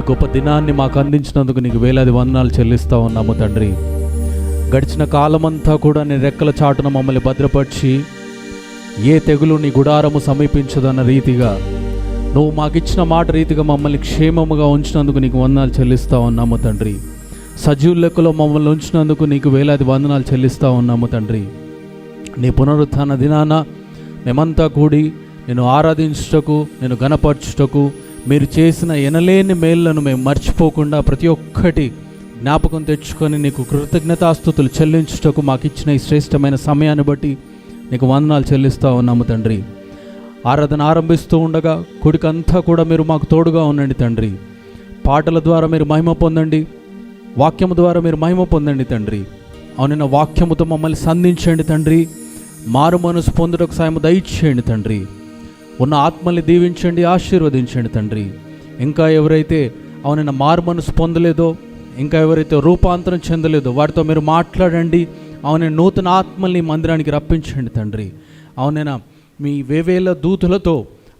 గొప్ప దినాన్ని మాకు అందించినందుకు నీకు వేలాది వందనాలు చెల్లిస్తూ ఉన్నాము తండ్రి. గడిచిన కాలమంతా కూడా నీ రెక్కల చాటున మమ్మల్ని భద్రపరిచి ఏ తెగులు నీ గుడారము సమీపించదన్న రీతిగా నువ్వు మాకిచ్చిన మాట రీతిగా మమ్మల్ని క్షేమముగా ఉంచినందుకు నీకు వందనాలు చెల్లిస్తూ ఉన్నాము తండ్రి. సజీవుల లెక్కలో మమ్మల్ని ఉంచినందుకు నీకు వేలాది వందనాలు చెల్లిస్తూ ఉన్నాము తండ్రి. నీ పునరుత్థాన దినాన మేమంతా కూడి నేను ఆరాధించుటకు, నేను గణపరచుటకు, మీరు చేసిన ఎనలేని మేళ్లను మేము మర్చిపోకుండా ప్రతి ఒక్కటి జ్ఞాపకం తెచ్చుకొని నీకు కృతజ్ఞతాస్తుతులు చెల్లించుటకు మాకు ఇచ్చిన ఈ శ్రేష్టమైన సమయాన్ని బట్టి నీకు వందనాలు చెల్లిస్తూ ఉన్నాము తండ్రి. ఆరాధన ఆరంభిస్తూ ఉండగా కుడికంతా కూడా మీరు మాకు తోడుగా ఉండండి తండ్రి. పాటల ద్వారా మీరు మహిమ పొందండి, వాక్యము ద్వారా మీరు మహిమ పొందండి తండ్రి. అవునైనా వాక్యముతో మమ్మల్ని సంధించండి తండ్రి. మారు మనసు పొందుటకు సాయం దయచేయండి తండ్రి. ఉన్న ఆత్మల్ని దీవించండి, ఆశీర్వదించండి తండ్రి. ఇంకా ఎవరైతే అవునైనా మారు మనసు పొందలేదో, ఇంకా ఎవరైతే రూపాంతరం చెందలేదో వారితో మీరు మాట్లాడండి. అవునైనా నూతన ఆత్మల్ని మందిరానికి రప్పించండి తండ్రి. అవునైనా మీ వేవేల దూతులతో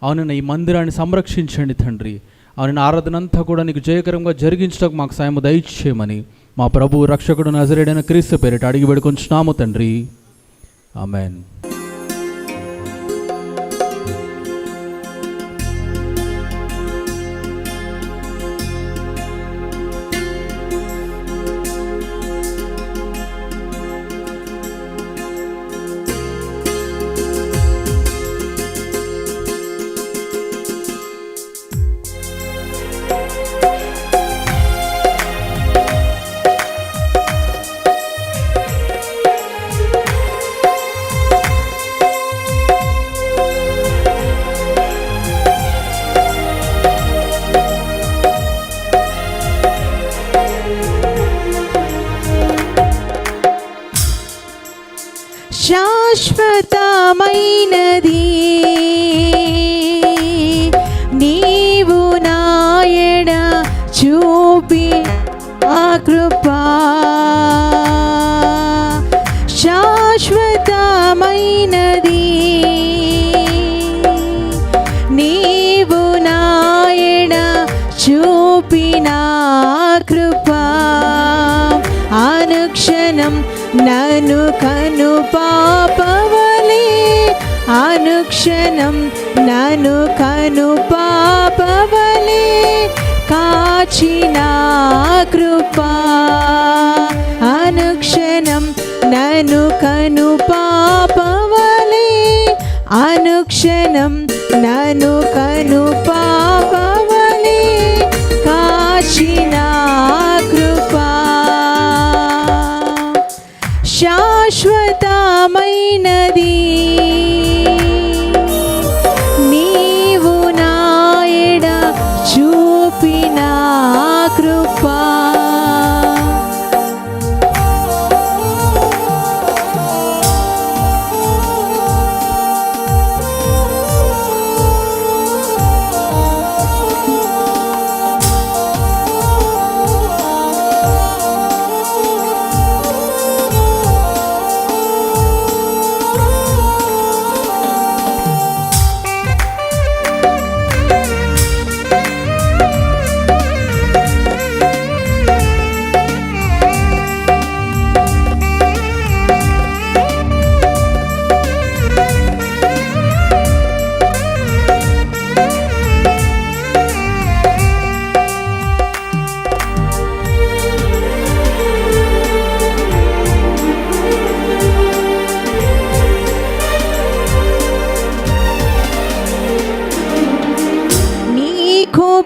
అవునైనా ఈ మందిరాన్ని సంరక్షించండి తండ్రి. అవునైనా ఆరాధన అంతా కూడా నీకు జయకరంగా జరిగించడానికి మాకు సాయం దయచేయమని మా ప్రభువు రక్షకుడు నజరేయుడైన క్రీస్తు పేరిట అడిగి వేడుకొంచున్నాము తండ్రి. ఆమేన్. శాశ్వతమైనది నీవు నాయడ చూపి ఆ కృపా. శాశ్వతమైనది నీవు నాయడ చూపిన కృపా. అనుక్షణం నన్ను కను పాపవలే, అనుక్షణం నన్ను కను పాపవలే కాచిన కృపా. అనుక్షణం నన్ను కను పాపవలే, అనుక్షణం నన్ను కను పాపవలే కాచిన కృపా. శాశ్వతమైనది నీవు నాయడ చూపిన కృపా.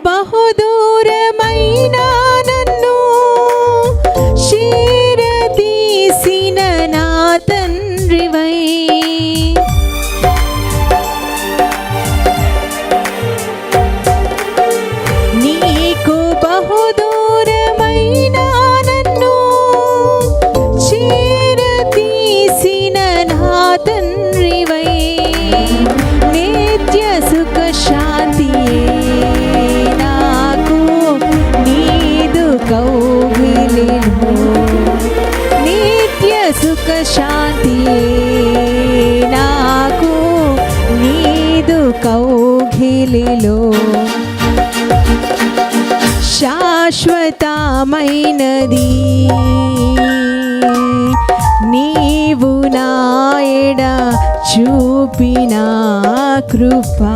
బహుదూరమైన నన్ను చేరదీసిన నా తండ్రివై, నీకు బహుదూరమైన నన్ను చేరదీసిన నా తండ్రివై, నిత్య సుఖ శాంతియే కౌగిలిలో, నిత్య సుఖ శాంతి నాకు నీదు కౌగిలిలో. నీవు నాయడ చూపిన కృపా.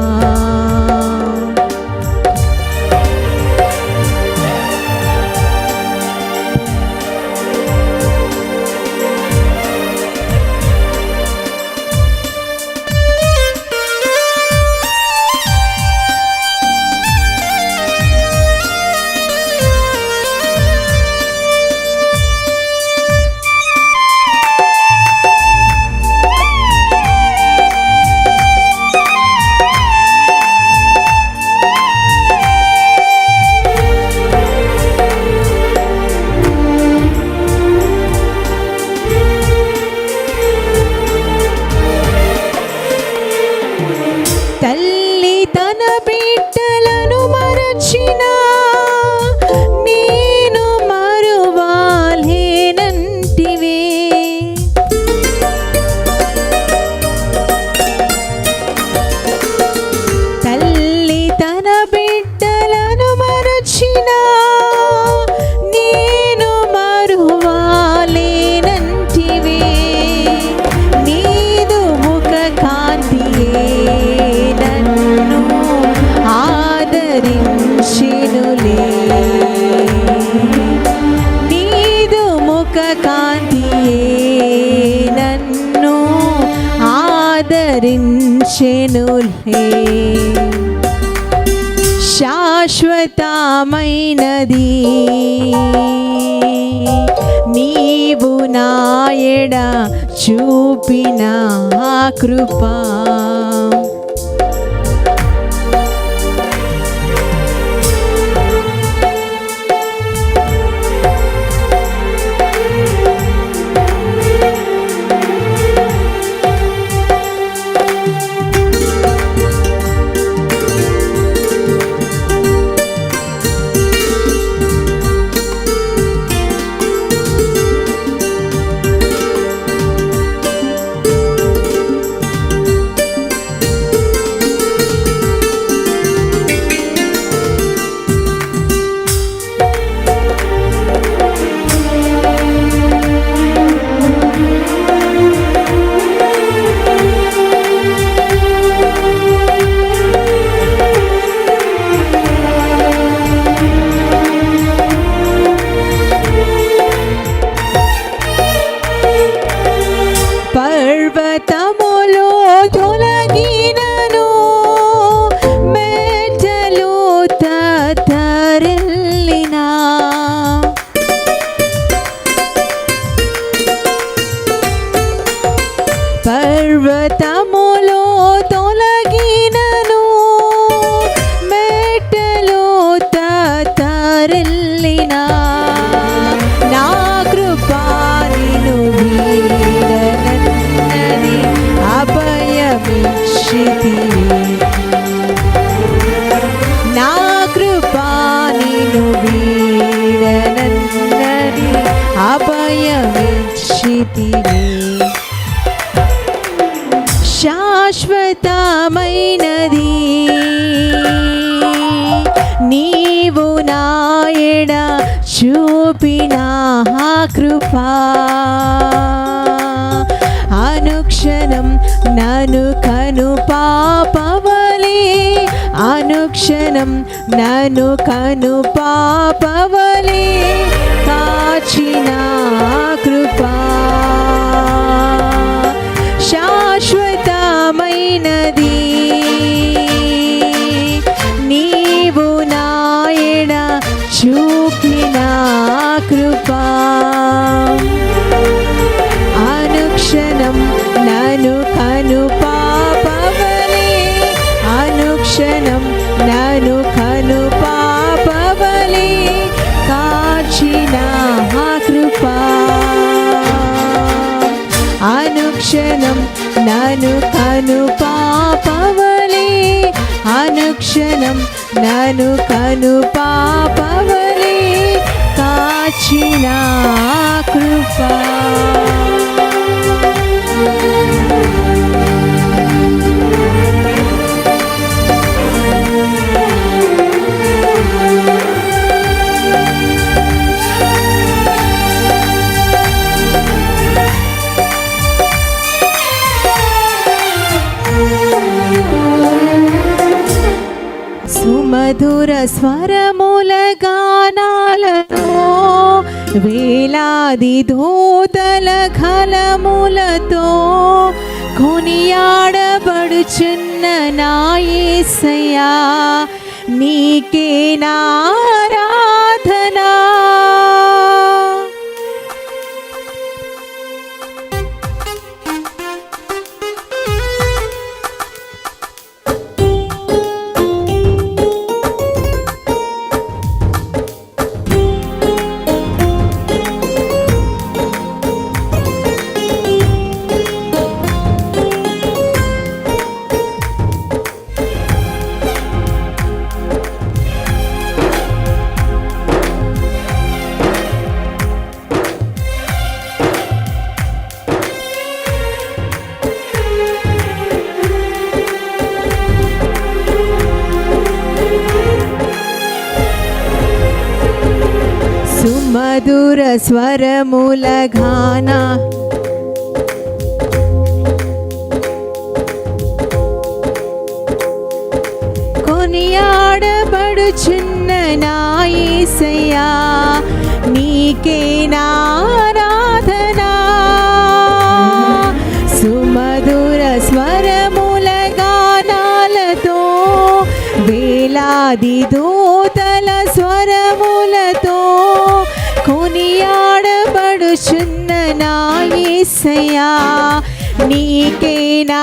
తల్లి తన బిడ్డలను మరచిన నేను మరువాలేనంటివే. తల్లి తన బిడ్డలను మరచిన నేను మరువాలేనంటివే. నీదు ముఖ కాంతియే ఆదరించెనులే. నీదు ముఖ కాంతియే నన్ను ఆదరించెనులే. శాశ్వతమైనది నీవు నాయడ చూపిన కృపా. పర్వతములో తొలగినను మెట్టలు తత్తరిల్లినా. పర్వతములో తొలగినను మెట్టలు తత్తరిల్లినా. నా కృపా నిన్ను వీడనన్నది అభయమిచ్చితివి. నా కృపా నిన్ను వీడనన్నది అభయమిచ్చితివి. శాశ్వతమైనది నీవు నాయడ చూపిన కృపా. అనుక్షణం నన్ను కను పాపవలే. అనుక్షణం నన్ను కను పాపవలే కాచిన కృపా. శాశ్వతమైనది నీవు నాయడ చూపిన కృపా. అనుక్షణం నన్ను కను పాపవలే. అనుక్షణం నన్ను కను పాపవలే కాచిన కృపా. అనుక్షణం నన్ను కను పాపవలే. అనుక్షణం నన్ను కను పాపవలే కాచిన కృపా. సుమధుర స్వరముల గానాలతో వేలాది దూతల ఖలములతో కొనియాడబడుచున్న నా యేసయ్యా, నీకే నా ఆరాధన. సుమధుర స్వరముల గాన కొనియాడబడుచున్న నా యేసయ్యా, నీకే నా ఆరాధన. సుమధుర స్వరముల గానాలతో వేలాది దూతల స్వరములతో కొనియాడబడుచున్న నా యేసయ్యా, నీకే నా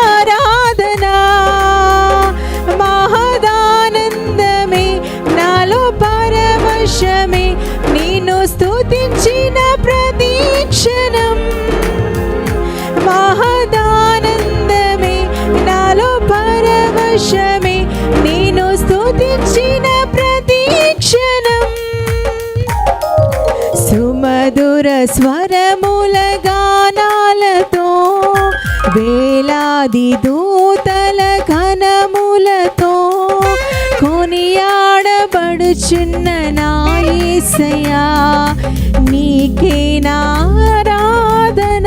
ఆరాధన. మహదానందమే నాలో పరవశమే, నిన్ను స్తుతించిన ప్రతి క్షణం. మహదానందమే నాలో పరవశమే, నిన్ను స్తుతించిన ప్రతి క్షణం. సుమధుర స్వరముల గానాలతో వేలాది దూతల ఘనములతో కొనియాడబడుచున్న నా యేసయ్యా, నీకే నా ఆరాధన.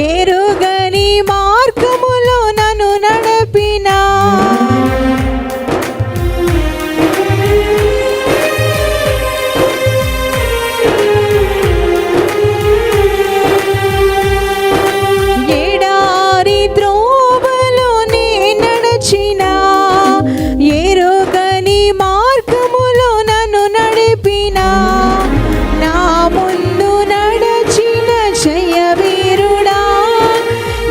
ఎరుగని మార్గములో నన్ను నడిపినా, ఎడారి త్రోవలో నే నడచినా, ఎరుగని మార్గములో నన్ను నడిపినా, నా ముందు నడచిన జయ వీరుడా,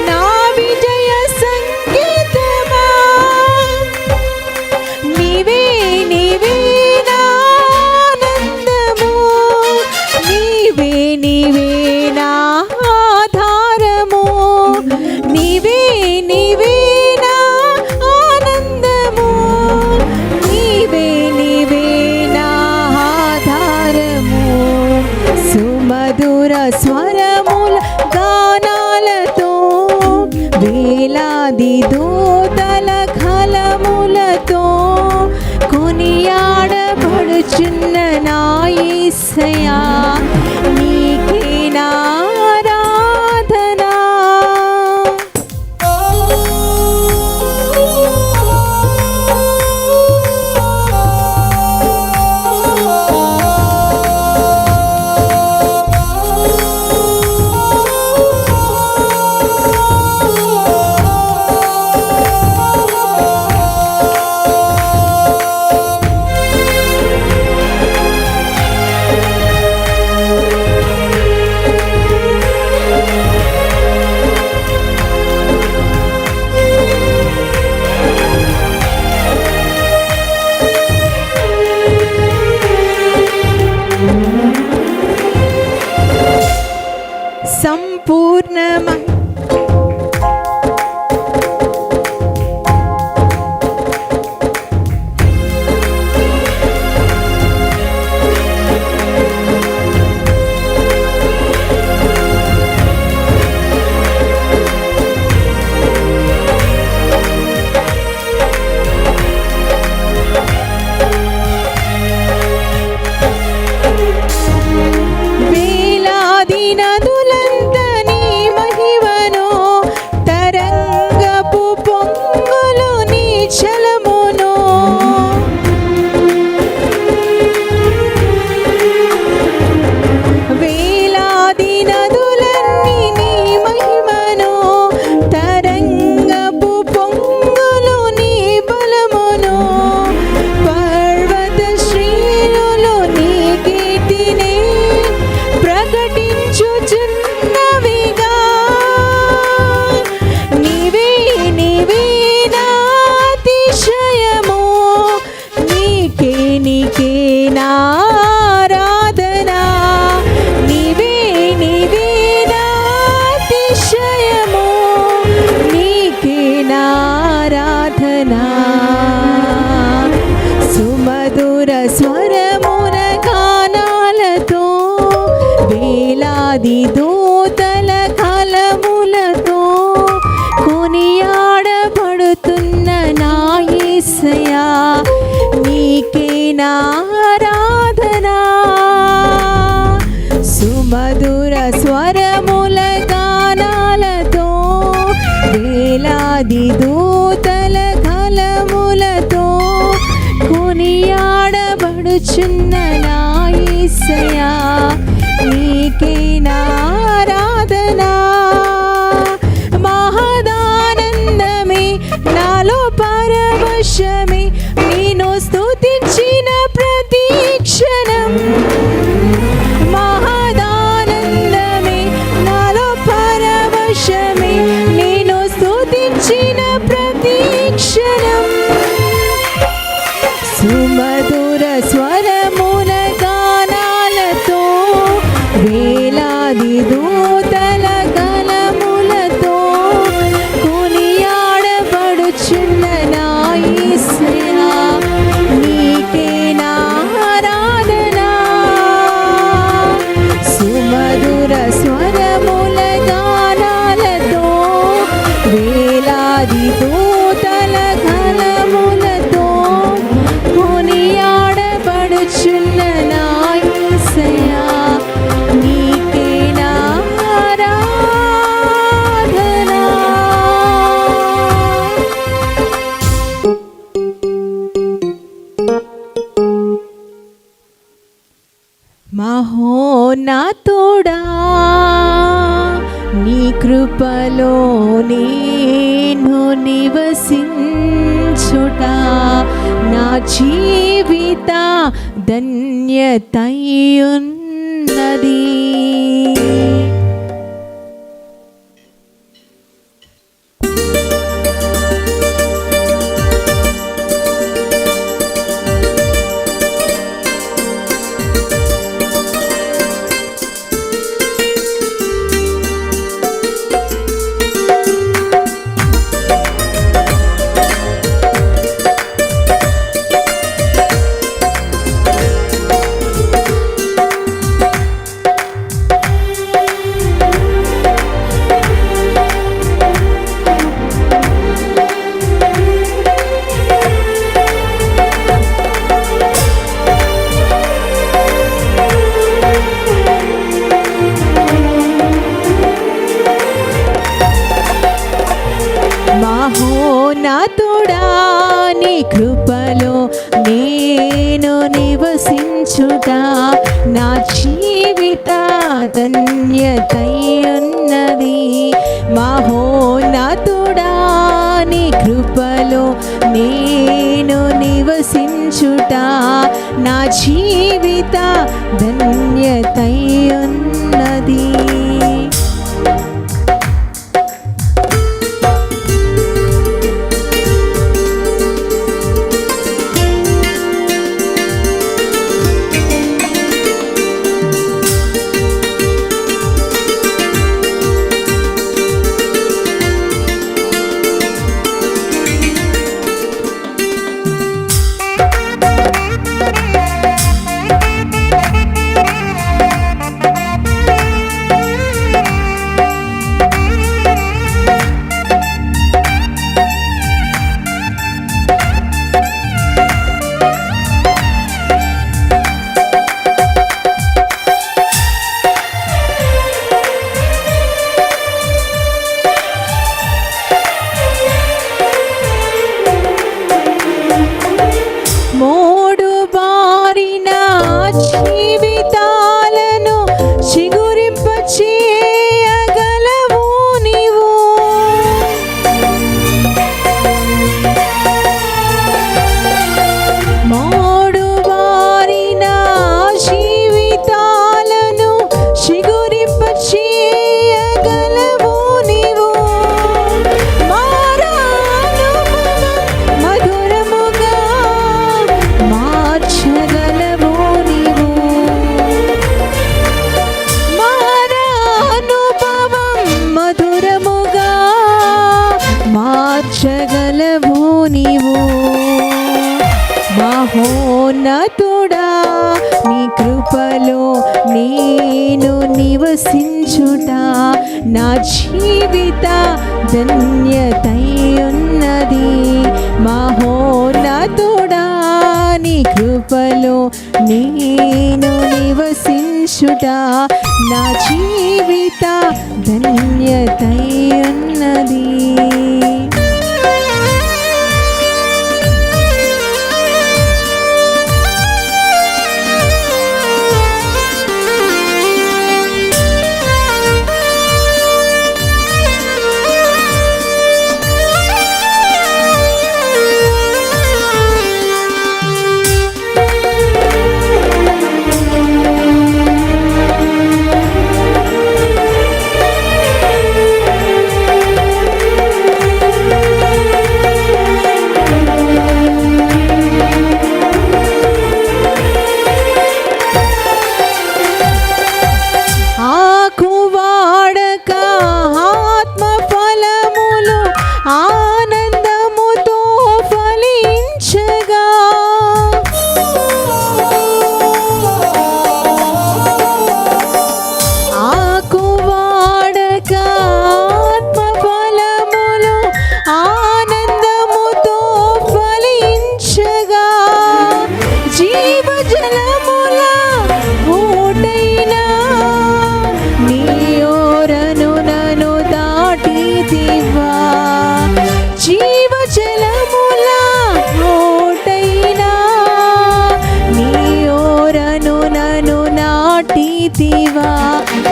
నా విజయ సంగీతమా, నీవే నీవే నా ఆనందము, నీవే నీవే నా ఆధారము, నీవే నీవే నా ఆనందము, నీవే నీవే నా ఆధారము. సుమధుర స్వరముల గానాలతో వేలాది దూతల ఖలములతో కొనియాడబడుచున్న నా యేసయ్యా, నీకే నా ఆరాధన. కొనియాడబడుతున్న నా యేసయ్యా నీకే నా ఆరాధన. సుమధుర స్వరముల గానాలతో వేలాది దూతల కలములతో కొనియాడబడుచున్న నా యేసయ్యా నీకే నా ఆరాధన. మహదానందమే నాలో పరవశమే నేను స్తుతించిన ప్రతి క్షణం. మహదానందమే నాలో పరవశమే నేను స్తుతించిన ప్రతి క్షణం. సుమధుర స్వరముల గానాలతో వేలాది దూతల గలములతో కొనియాడబడుచున్న నా యేసయ్యా నీకే నా ఆరాధన. సుమధుర స్వరముల గానాలతో వేలాది దూతల గలములతో కొనియాడబడుచున్న నా యేసయ్యా నీకే నా ఆరాధన. మహోన్నతుడా నీ కృపలో నేను నివసించుట నా జీవిత ధన్యతయున్నది. మహోన్నతుడా నీ కృపలో నేను నివసించుట నా జీవిత ధన్యతయున్నది. మహోన్నతుడా నీ కృపలో నేను నివసించుట నా జీవిత ధన్యతయున్నది. మార్చగలవు నీవు. మహోన్నతుడా నీ కృపలో నేను నివసించుట నా జీవిత ధన్యత మహోన్నతుడా నీ కృపలో నేను నివసించుట నా జీవిత ధన్యతై ఉన్నది.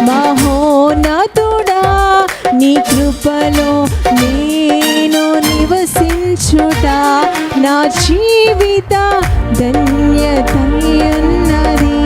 మహోన్నతుడా నీ కృపలో నేను నివసించుట నా జీవిత ధన్యతై ఉన్నది.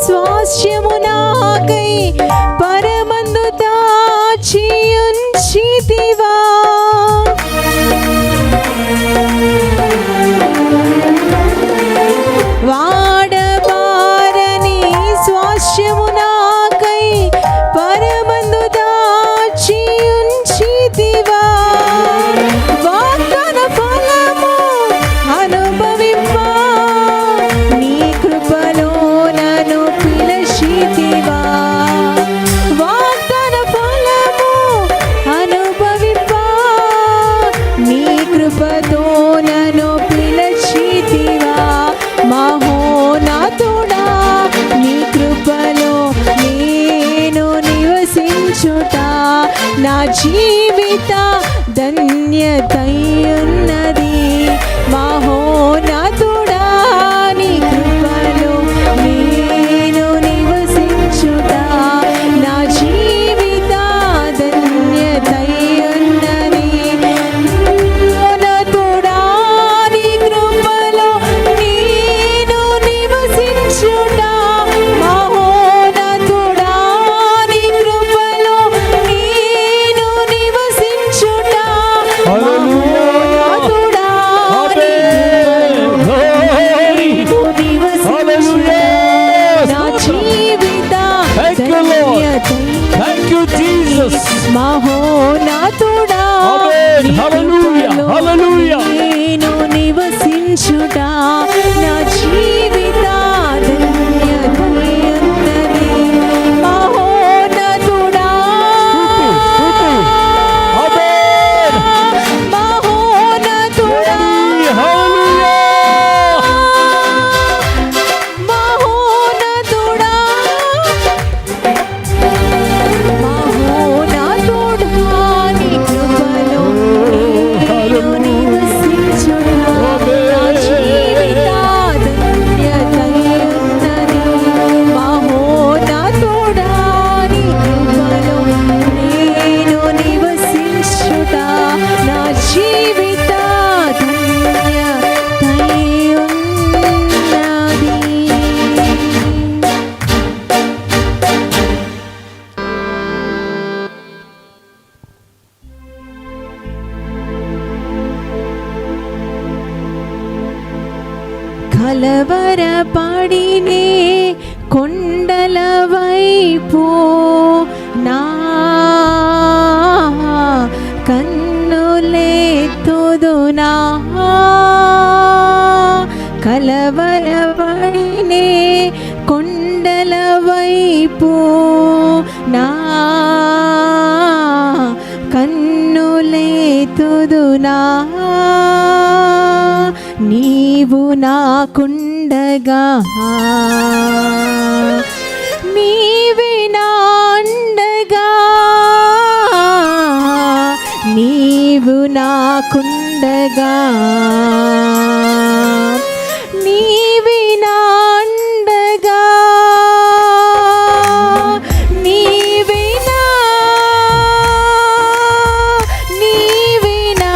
స్వాస్యము నాకై పరమందు దాచియుంచితివా. వాడబారని స్వాస్యము నాకై పరమందు దాచియుంచితివా. వాగ్దాన ఫలము అనుభవింపా నీ కృపలో నన్ను పిలిచితివా. వాగ్దాన ఫలము అనుభవింపా నీ కృపతో నన్ను పిలిచితివా. మహోన్నతుడా నీ కృపలో నేను నివసించుట నా జీవిత ధన్యతై ఉన్నది. మహోన్నతుడా నీ కృపలో నేను నివసించుట నా జీవిత ధన్యతై ఉన్నది. మహోన్నతుడా నీ కృపలో నేను నివసించుట మహోన్నతుడా నీ కృపలో నేను నివసించుట. హల్లెలూయా. కలవరపడినే కొండల వైపు నా కన్నులెత్తుదునా. కలవరపడినే కొండల వైపు నా కన్నులెత్తుదునా. నీవు నాకుండగా నీవే నా అండగా. నీవు నాకుండగా నీవే నా అండగా. నీవే నా నీవే నా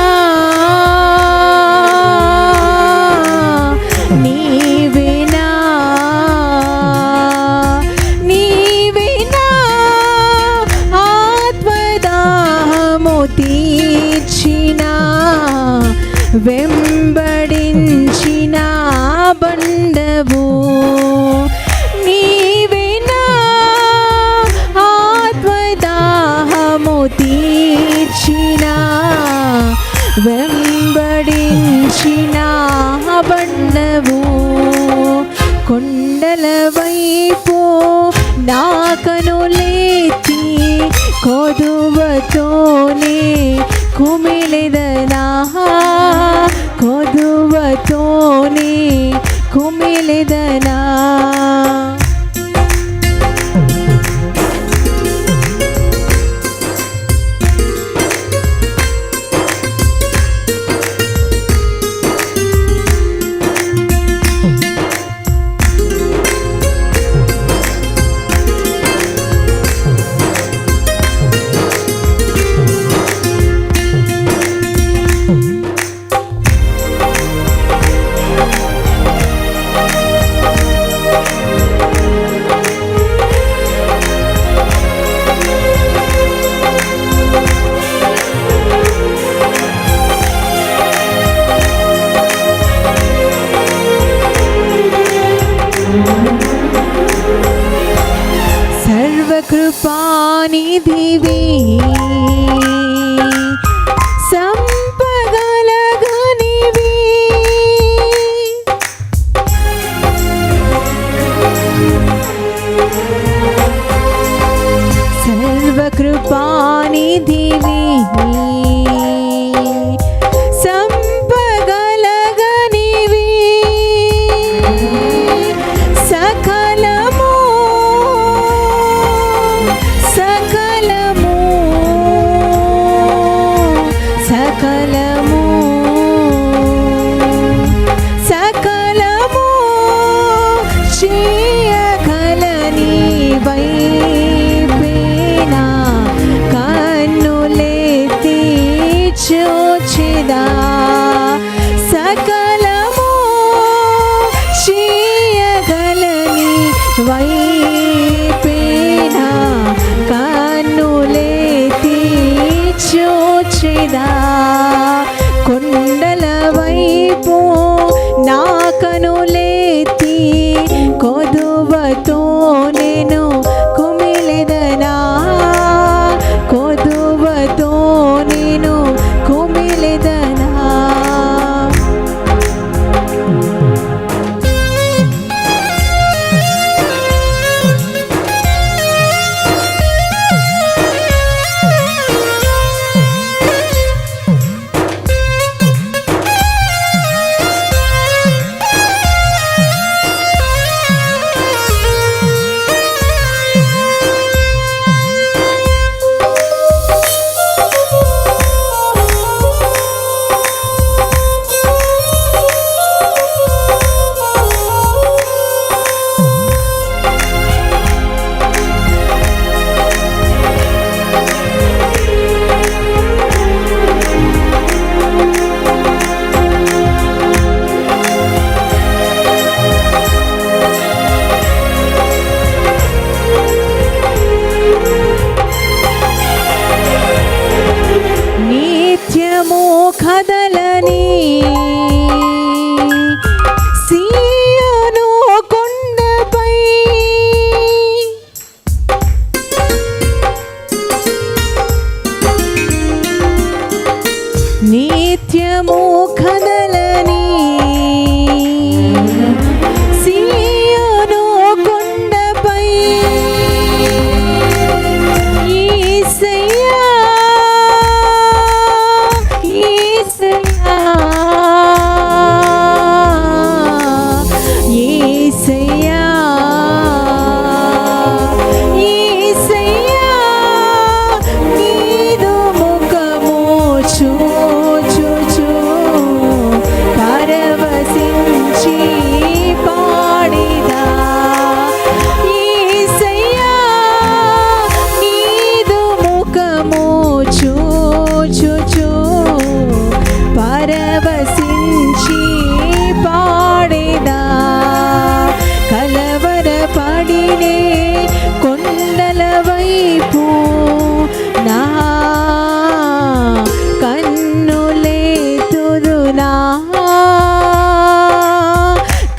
నీవే నా నీవే నా ఆత్మదాహము తీర్చిన వెంబడించిన బండవు. నీవే నా ఆత్మదాహము తీర్చిన వెంబడించిన బండవు. కొండల వైపు నా కనులెత్తి కొదువతోనే కుమిలెదనా. కొదువతోనే కుమిలెదనా. సర్వకృపానిధివి సంపగలగనివి. సర్వకృపానిధివి సంపగలగనివి. సకలము సకలము సకలము సకలము చేయగలని వైపేనా కన్నులెత్తి చూచెదా. సకలము చేయగలని వైపేనా కన్నులెత్తి చూచెదా. కొండల వైపు నా కనులెత్తి కొదువతో నేను కుమిలెదనా. కొదువతో నేను కుమిలెదనా.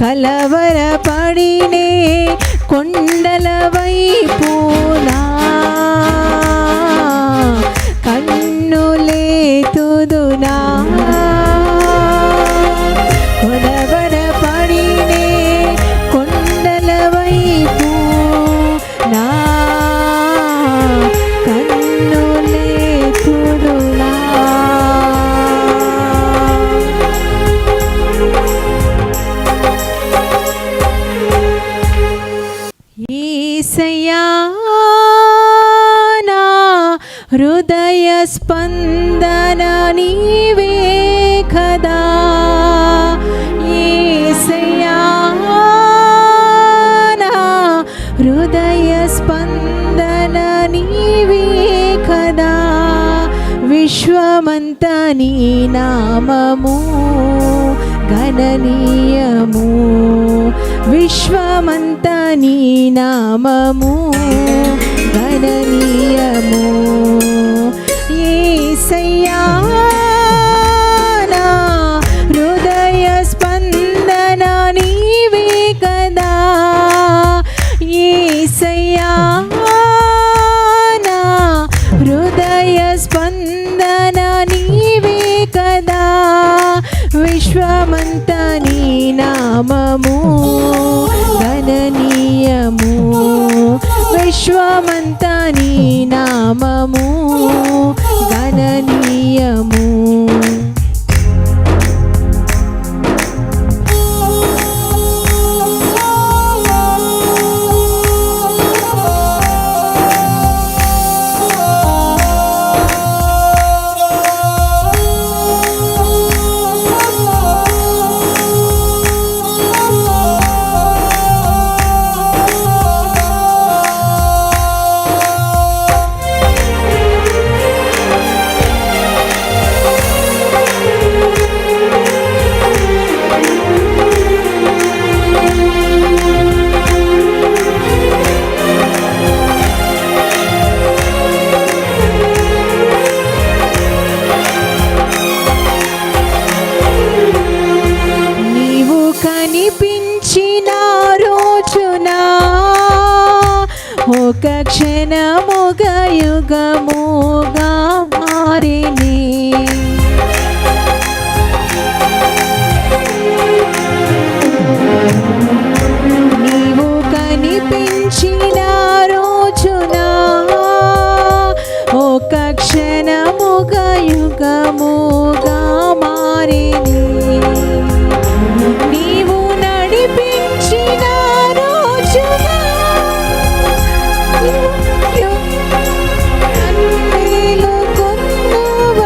కలవరపడినే కొండల వైపునా కన్నులేతుదునా కలవరపడినే కొండల వైపు నా కన్నులేతుదునా యేసయ్యా నా హృదయ స్పందన నీవే కదా యేసయ్యా నా హృదయ స్పందన నీవే కదా విశ్వమంత నీ నామము గణనీయము విశ్వమంత నీ నామము గణనీయము యేసయ్యా నా హృదయ స్పందన నీవే కదా యేసయ్యా నా హృదయ స్పందన నీవే కదా విశ్వమంత నీ నామము గణనీయము విశ్వమంత నీ నామము గణనీయము కనిపించిన రోజున ఒక క్షణముగా యుగముగా మారిని నీవు కనిపించిన రోజున ఒక క్షణముగా యుగముగా మారిని నీవు నడిపించిన రోజున మేలుకొందువు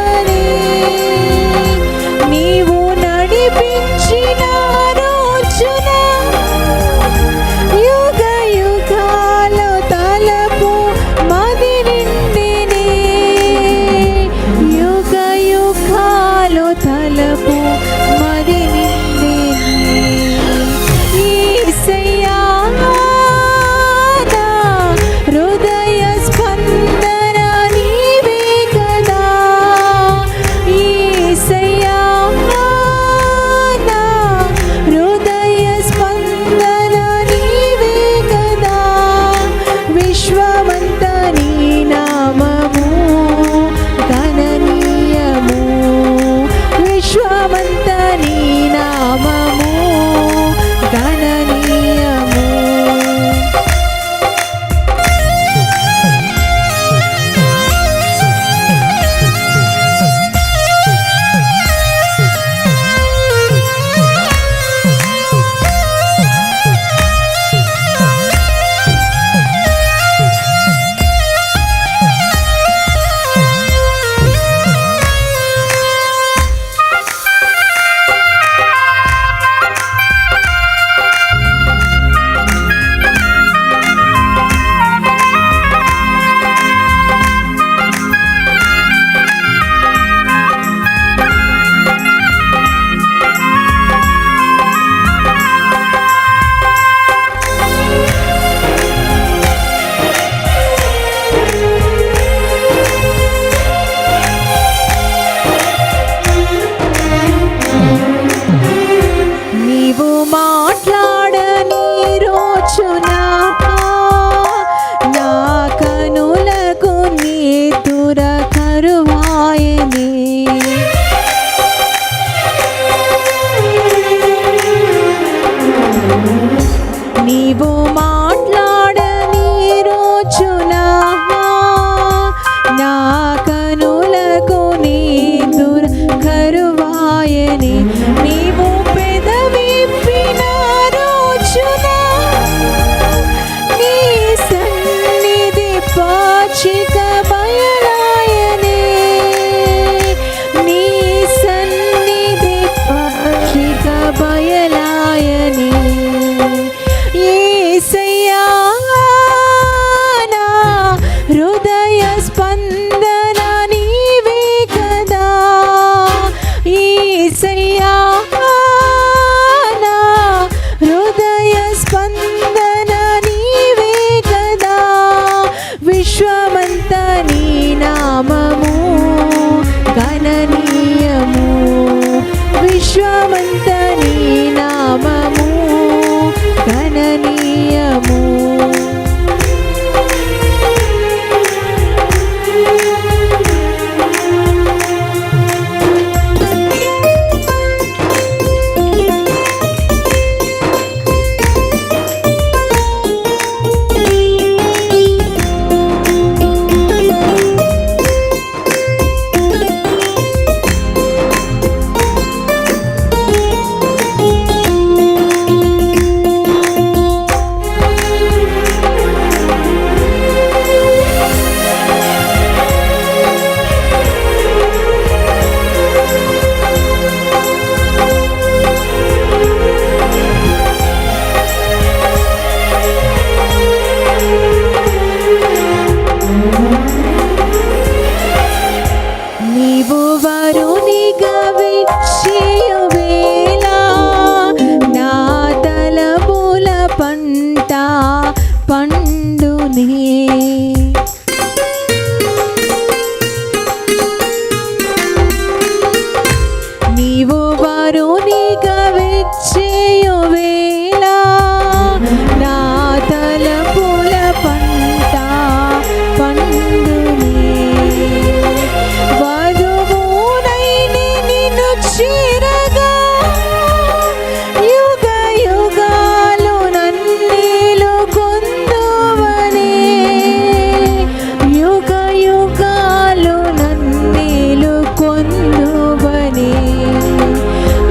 మాట్లాడని రోజున నా కనులకు నిద్ర కరువాయనే. నీవు మాట్లాడని రోజున నా కనులకు నిద్ర కరువాయనే. నీవు పెదవిప్పిన రోజున నీ సన్నిధి పాచిక బయలాయనే. నీ సన్నిధి పాచిక బయలాయనే. యేసయ్యా నా హృదయ స్పందన నీవే కదా. యేసయ్యా నా హృదయ స్పందన నీవే కదా. విశ్వమంత నీ నామము గణనీయము. విశ్వమంత నీ నామము గణనీయము. నీవు వరునిగా విచ్చేయు వేళ నా తలపుల పంట పండునే. నీవు వరునిగా విచ్చేయు వేళ నా తలపుల పంట పండునే. వధువునైని నిన్ను చేరగా యుగ యుగాలు నన్నేలు కొందువనే. యుగ యుగాలు నన్నేలు కొందువనే.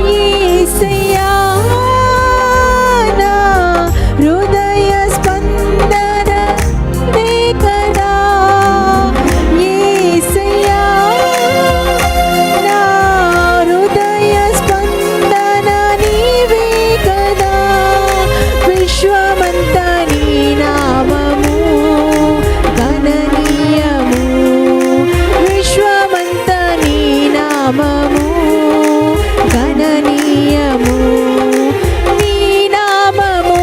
యేసయ్యా నా హృదయ స్పందన నీవే కదా. యేసయ్యా నా హృదయ స్పందన నీవే కదా. విశ్వమంత నీ నామము గణనీయము. విశ్వమంత నీ నామము గణనీయము. నీ నామము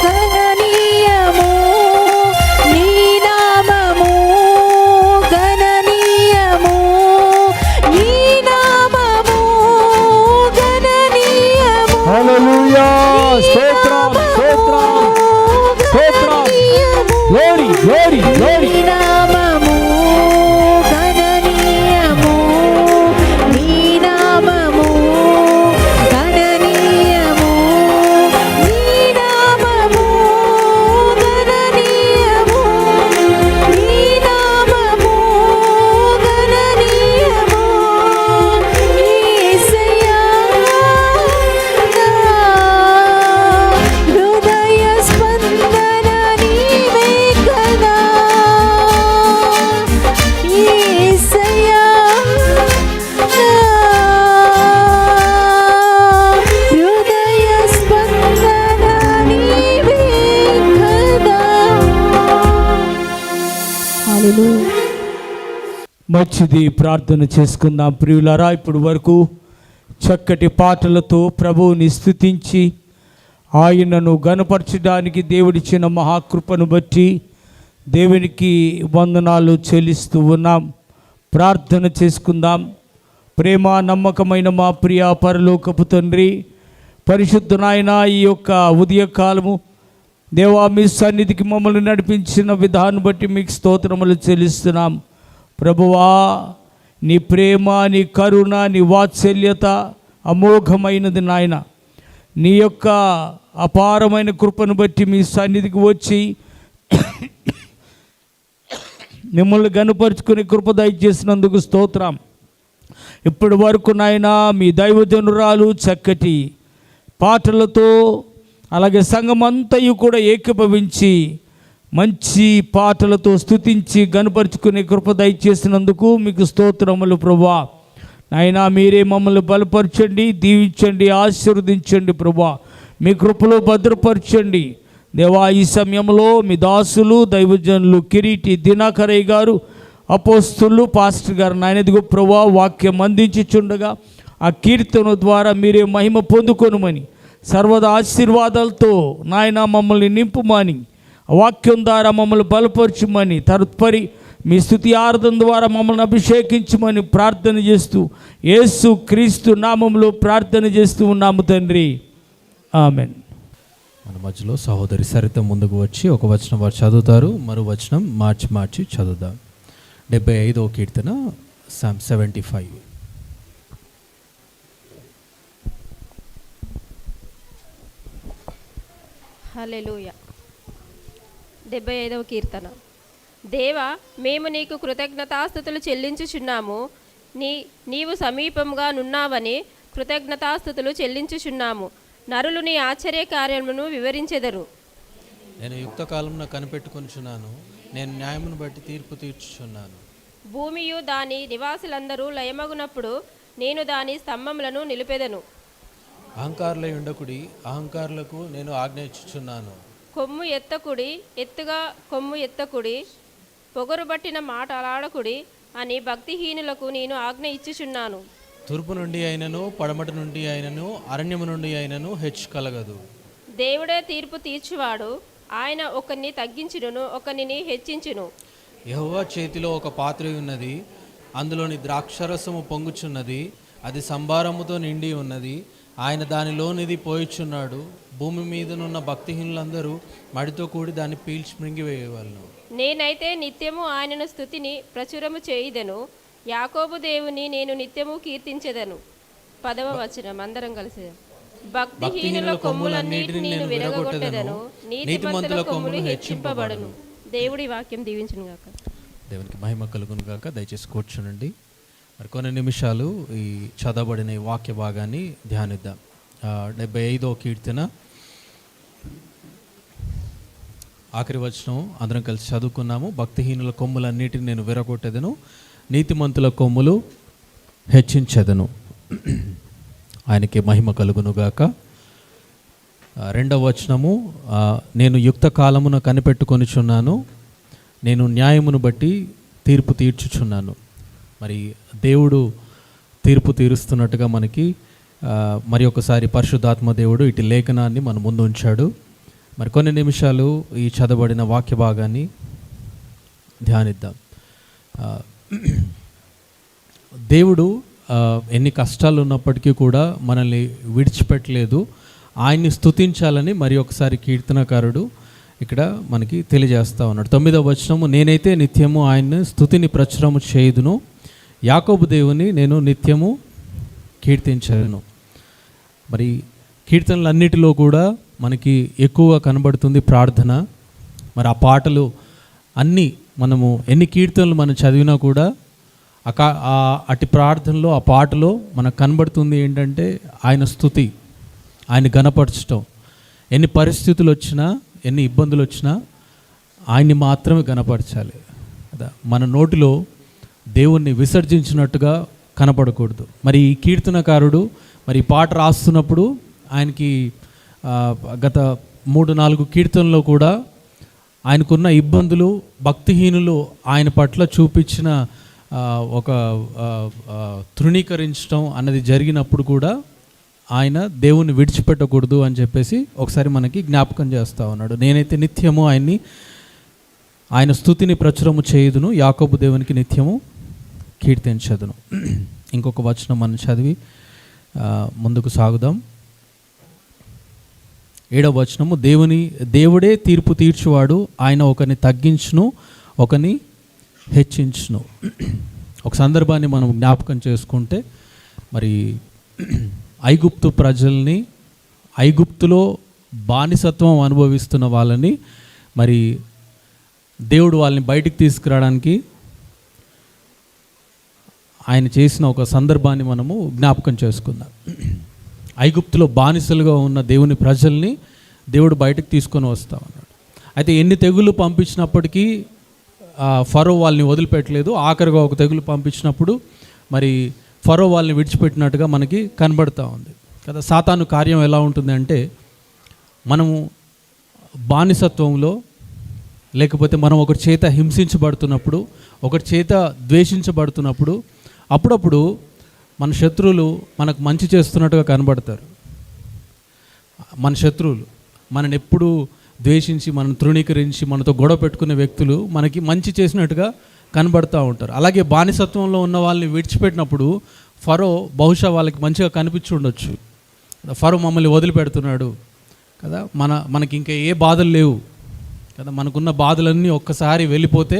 గణనీయము. నీ నామము గణనీయము. నీ నామము గణనీయము. హల్లెలూయా. స్తోత్రం స్తోత్రం స్తోత్రం. Glory glory glory. నీ నామము గణనీయము. నీ నామము గణనీయము. నీ నామము గణనీయము. నీ నామము గణనీయము. యేసయ్యా నా హృదయ స్పందన నీవే కదా. యేసయ్యా నా హృదయ స్పందన నీవే కదా. హల్లెలూయా. మంచిది. ప్రార్థన చేసుకుందాం ప్రియులారా. ఇప్పుడు వరకు చక్కటి పాటలతో ప్రభువుని స్తుతించి ఆయనను గణపరచడానికి దేవుడిచ్చిన మహాకృపను బట్టి దేవునికి వందనాలు చెల్లిస్తూ ఉన్నాం. ప్రార్థన చేసుకుందాం. ప్రేమ నమ్మకమైన మా ప్రియ పరలోకపు తండ్రి, పరిశుద్ధ నాయన ఈ యొక్క ఉదయకాలము దేవా మీ సన్నిధికి మమ్మల్ని నడిపించిన విధానం బట్టి మీకు స్తోత్రములు చెల్లిస్తున్నాం. ప్రభువా నీ ప్రేమ, నీ కరుణ, నీ వాత్సల్యత అమోఘమైనది నాయన. నీ యొక్క అపారమైన కృపను బట్టి మీ సన్నిధికి వచ్చి మిమ్మల్ని గనుపరుచుకుని కృప దయచేసినందుకు స్తోత్రం. ఇప్పటి వరకు నాయన మీ దైవజనురాలు చక్కటి పాటలతో అలాగే సంఘమంతయు కూడా ఏకీభవించి మంచి పాటలతో స్తుతించి గనుపరుచుకునే కృప దయచేసినందుకు మీకు స్తోత్రములు ప్రభువా. నాయనా మీరే మమ్మల్ని బలపరచండి, దీవించండి, ఆశీర్వదించండి ప్రభువా. మీ కృపలో భద్రపరచండి దేవా. ఈ సమయంలో మీ దాసులు దైవజనులు కిరీటి దినాకరయ్య గారు, అపోస్తులు పాస్టర్ గారు నాయన ఇదిగో ప్రభువా వాక్యం అందించుచుండగా ఆ కీర్తన ద్వారా మీరే మహిమ పొందుకొనుమని, సర్వదా ఆశీర్వాదాలతో నాయన మమ్మల్ని నింపుమని, వాక్యం ద్వారా మమ్మల్ని బలపరచుమని, తదుపరి మీ స్తుతి ఆరాధన ద్వారా మమ్మల్ని అభిషేకించమని ప్రార్థన చేస్తూ యేసు క్రీస్తు నామములో ప్రార్థన చేస్తూ ఉన్నాము తండ్రి, ఆమెన్. మన మధ్యలో సహోదరి సరిత ముందుకు వచ్చి ఒక వచనం వారు చదువుతారు, మరో వచనం మార్చి చదువుదాం. 75వ కీర్తన Psalm 75. హల్లెలూయా. 75వ కీర్తన. దేవా, మేము నీకు కృతజ్ఞతాస్తుతులు చెల్లించుచున్నాము. నీవు సమీపంగా నున్నావని కృతజ్ఞతాస్తుతులు చెల్లించుచున్నాము. నరులు నీ ఆశ్చర్య కార్యములను వివరించెదరు. నేను యుక్త కాలంలో కనిపెట్టుకొనుచున్నాను, నేను న్యాయమును బట్టి తీర్పు తీర్చుచున్నాను. భూమియు దాని నివాసులందరూ లయమగునప్పుడు నేను దాని స్తంభములను నిలిపెదను. అహంకారులై ఉండకుడి, అహంకారులకు నేను ఆజ్ఞ ఇచ్చుచున్నాను. కొమ్ము ఎత్తకుడి, ఎత్తుగా కొమ్ము ఎత్తకుడి, పొగరుబట్టిన మాట అలాడకుడి అని భక్తిహీనులకు నేను ఆజ్ఞ ఇచ్చుచున్నాను. తూర్పు నుండి అయినను పడమటి నుండి అయినను అరణ్యము నుండి అయినను హెచ్చు కలగదు. దేవుడే తీర్పు తీర్చువాడు. ఆయన ఒకరిని తగ్గించును, ఒకరిని హెచ్చించును. యెహోవా చేతిలో ఒక పాత్ర ఉన్నది, అందులోని ద్రాక్షరసము పొంగుచున్నది, అది సంభారముతో నిండి ఉన్నది. ఆయన దానిలోనిది పోయిచున్నాడు. భూమి మీదనున్న భక్తిహీనులందరూ మడితో కూడి దాన్ని పీల్చి మృంగివేయవలను. నేనైతే నిత్యము ఆయనను స్తుతిని ప్రచురము చేయుదను. యాకోబు దేవుని నేను నిత్యము కీర్తించెదను. 10వ వచనం అందరం కలిసి. భక్తిహీనుల కొమ్ములన్నిటిని నేను విరగొట్టెదను, నీతిమంతుల కొమ్ములు హెచ్చింపబడును. దేవుడి వాక్యం దీవించును గాక. దేవునికి మహిమ కలుగును గాక. దయచేసి కూర్చునండి. మరి కొన్ని నిమిషాలు ఈ చదవబడిన ఈ వాక్య భాగాన్ని ధ్యానిద్దాం. 75వ కీర్తన ఆఖరి వచనం అందరం కలిసి చదువుకున్నాము. భక్తిహీనుల కొమ్ములన్నిటిని నేను విరగొట్టెదను, నీతిమంతుల కొమ్ములు హెచ్చించెదను. ఆయనకి మహిమ కలుగునుగాక. 2వ వచనము, నేను యుక్త కాలమును కనిపెట్టుకొనిచున్నాను, నేను న్యాయమును బట్టి తీర్పు తీర్చుచున్నాను. మరి దేవుడు తీర్పు తీరుస్తున్నట్టుగా మనకి మరి ఒకసారి పరిశుద్ధాత్మ దేవుడు ఇటు లేఖనాన్ని మన ముందు ఉంచాడు. మరి కొన్ని నిమిషాలు ఈ చదవబడిన వాక్య భాగాన్ని ధ్యానిద్దాం. దేవుడు ఎన్ని కష్టాలు ఉన్నప్పటికీ కూడా మనల్ని విడిచిపెట్టలేదు. ఆయన్ని స్తుతించాలని మరి ఒకసారి కీర్తనకారుడు ఇక్కడ మనకి తెలియజేస్తూ ఉన్నాడు. 9వ వచనము, నేనైతే నిత్యము ఆయన్ని స్తుతిని ప్రచురము చేయుదును, యాకోబు దేవుని నేను నిత్యము కీర్తించను. మరి కీర్తనలన్నిటిలో కూడా మనకి ఎక్కువగా కనబడుతుంది ప్రార్థన. మరి ఆ పాటలు అన్నీ మనము ఎన్ని కీర్తనలు మనం చదివినా కూడా అటు ప్రార్థనలో ఆ పాటలో మనకు కనబడుతుంది ఏంటంటే ఆయన స్తుతి, ఆయన గణపరచటం. ఎన్ని పరిస్థితులు వచ్చినా ఎన్ని ఇబ్బందులు వచ్చినా ఆయన్ని మాత్రమే గణపరచాలి కదా. మన నోటిలో దేవుణ్ణి విసర్జించినట్టుగా కనపడకూడదు. మరి ఈ కీర్తనకారుడు మరి ఈ పాట రాస్తున్నప్పుడు ఆయనకి గత 3-4 కీర్తనలో కూడా ఆయనకున్న ఇబ్బందులు, భక్తిహీనులు ఆయన పట్ల చూపించిన ఒక తృణీకరించడం అన్నది జరిగినప్పుడు కూడా ఆయన దేవుణ్ణి విడిచిపెట్టకూడదు అని చెప్పేసి ఒకసారి మనకి జ్ఞాపకం చేస్తూ ఉన్నాడు. నేనైతే నిత్యము ఆయన స్తుతిని ప్రచురము చేయుదును, యాకోబు దేవునికి నిత్యము కీర్తించదును. ఇంకొక వచనం మనం చదివి ముందుకు సాగుదాం. 7వ వచనము, దేవుడే తీర్పు తీర్చువాడు, ఆయన ఒకరిని తగ్గించును, ఒకరిని హెచ్చించును. ఒక సందర్భాన్ని మనం జ్ఞాపకం చేసుకుంటే, మరి ఐగుప్తు ప్రజల్ని, ఐగుప్తులో బానిసత్వం అనుభవిస్తున్న వాళ్ళని మరి దేవుడు వాళ్ళని బయటికి తీసుకురావడానికి ఆయన చేసిన ఒక సందర్భాన్ని మనము జ్ఞాపకం చేసుకుందాం. ఐగుప్తులో బానిసలుగా ఉన్న దేవుని ప్రజల్ని దేవుడు బయటకు తీసుకొని వస్తా ఉన్నాడు. అయితే ఎన్ని తెగుళ్ళు పంపించినప్పటికీ ఫరో వాళ్ళని వదిలిపెట్టలేదు. ఆఖరిగా ఒక తెగులు పంపించినప్పుడు మరి ఫరో వాళ్ళని విడిచిపెట్టినట్టుగా మనకి కనబడుతూ ఉంది కదా. సాతాను కార్యం ఎలా ఉంటుంది అంటే, మనము బానిసత్వంలో, లేకపోతే మనం ఒకరి చేత హింసించబడుతున్నప్పుడు, ఒకరి చేత ద్వేషించబడుతున్నప్పుడు, అప్పుడప్పుడు మన శత్రువులు మనకు మంచి చేస్తున్నట్టుగా కనబడతారు. మన శత్రువులు మనని ఎప్పుడు ద్వేషించి, మనను తృణీకరించి, మనతో గొడవ పెట్టుకునే వ్యక్తులు మనకి మంచి చేసినట్టుగా కనబడుతూ ఉంటారు. అలాగే బానిసత్వంలో ఉన్న వాళ్ళని విడిచిపెట్టినప్పుడు ఫరో బహుశా వాళ్ళకి మంచిగా కనిపించి ఉండొచ్చు. ఫరో మమ్మల్ని వదిలిపెడుతున్నాడు కదా, మనకి ఇంకా ఏ బాధలు లేవు కదా, మనకున్న బాధలన్నీ ఒక్కసారి వెళ్ళిపోతే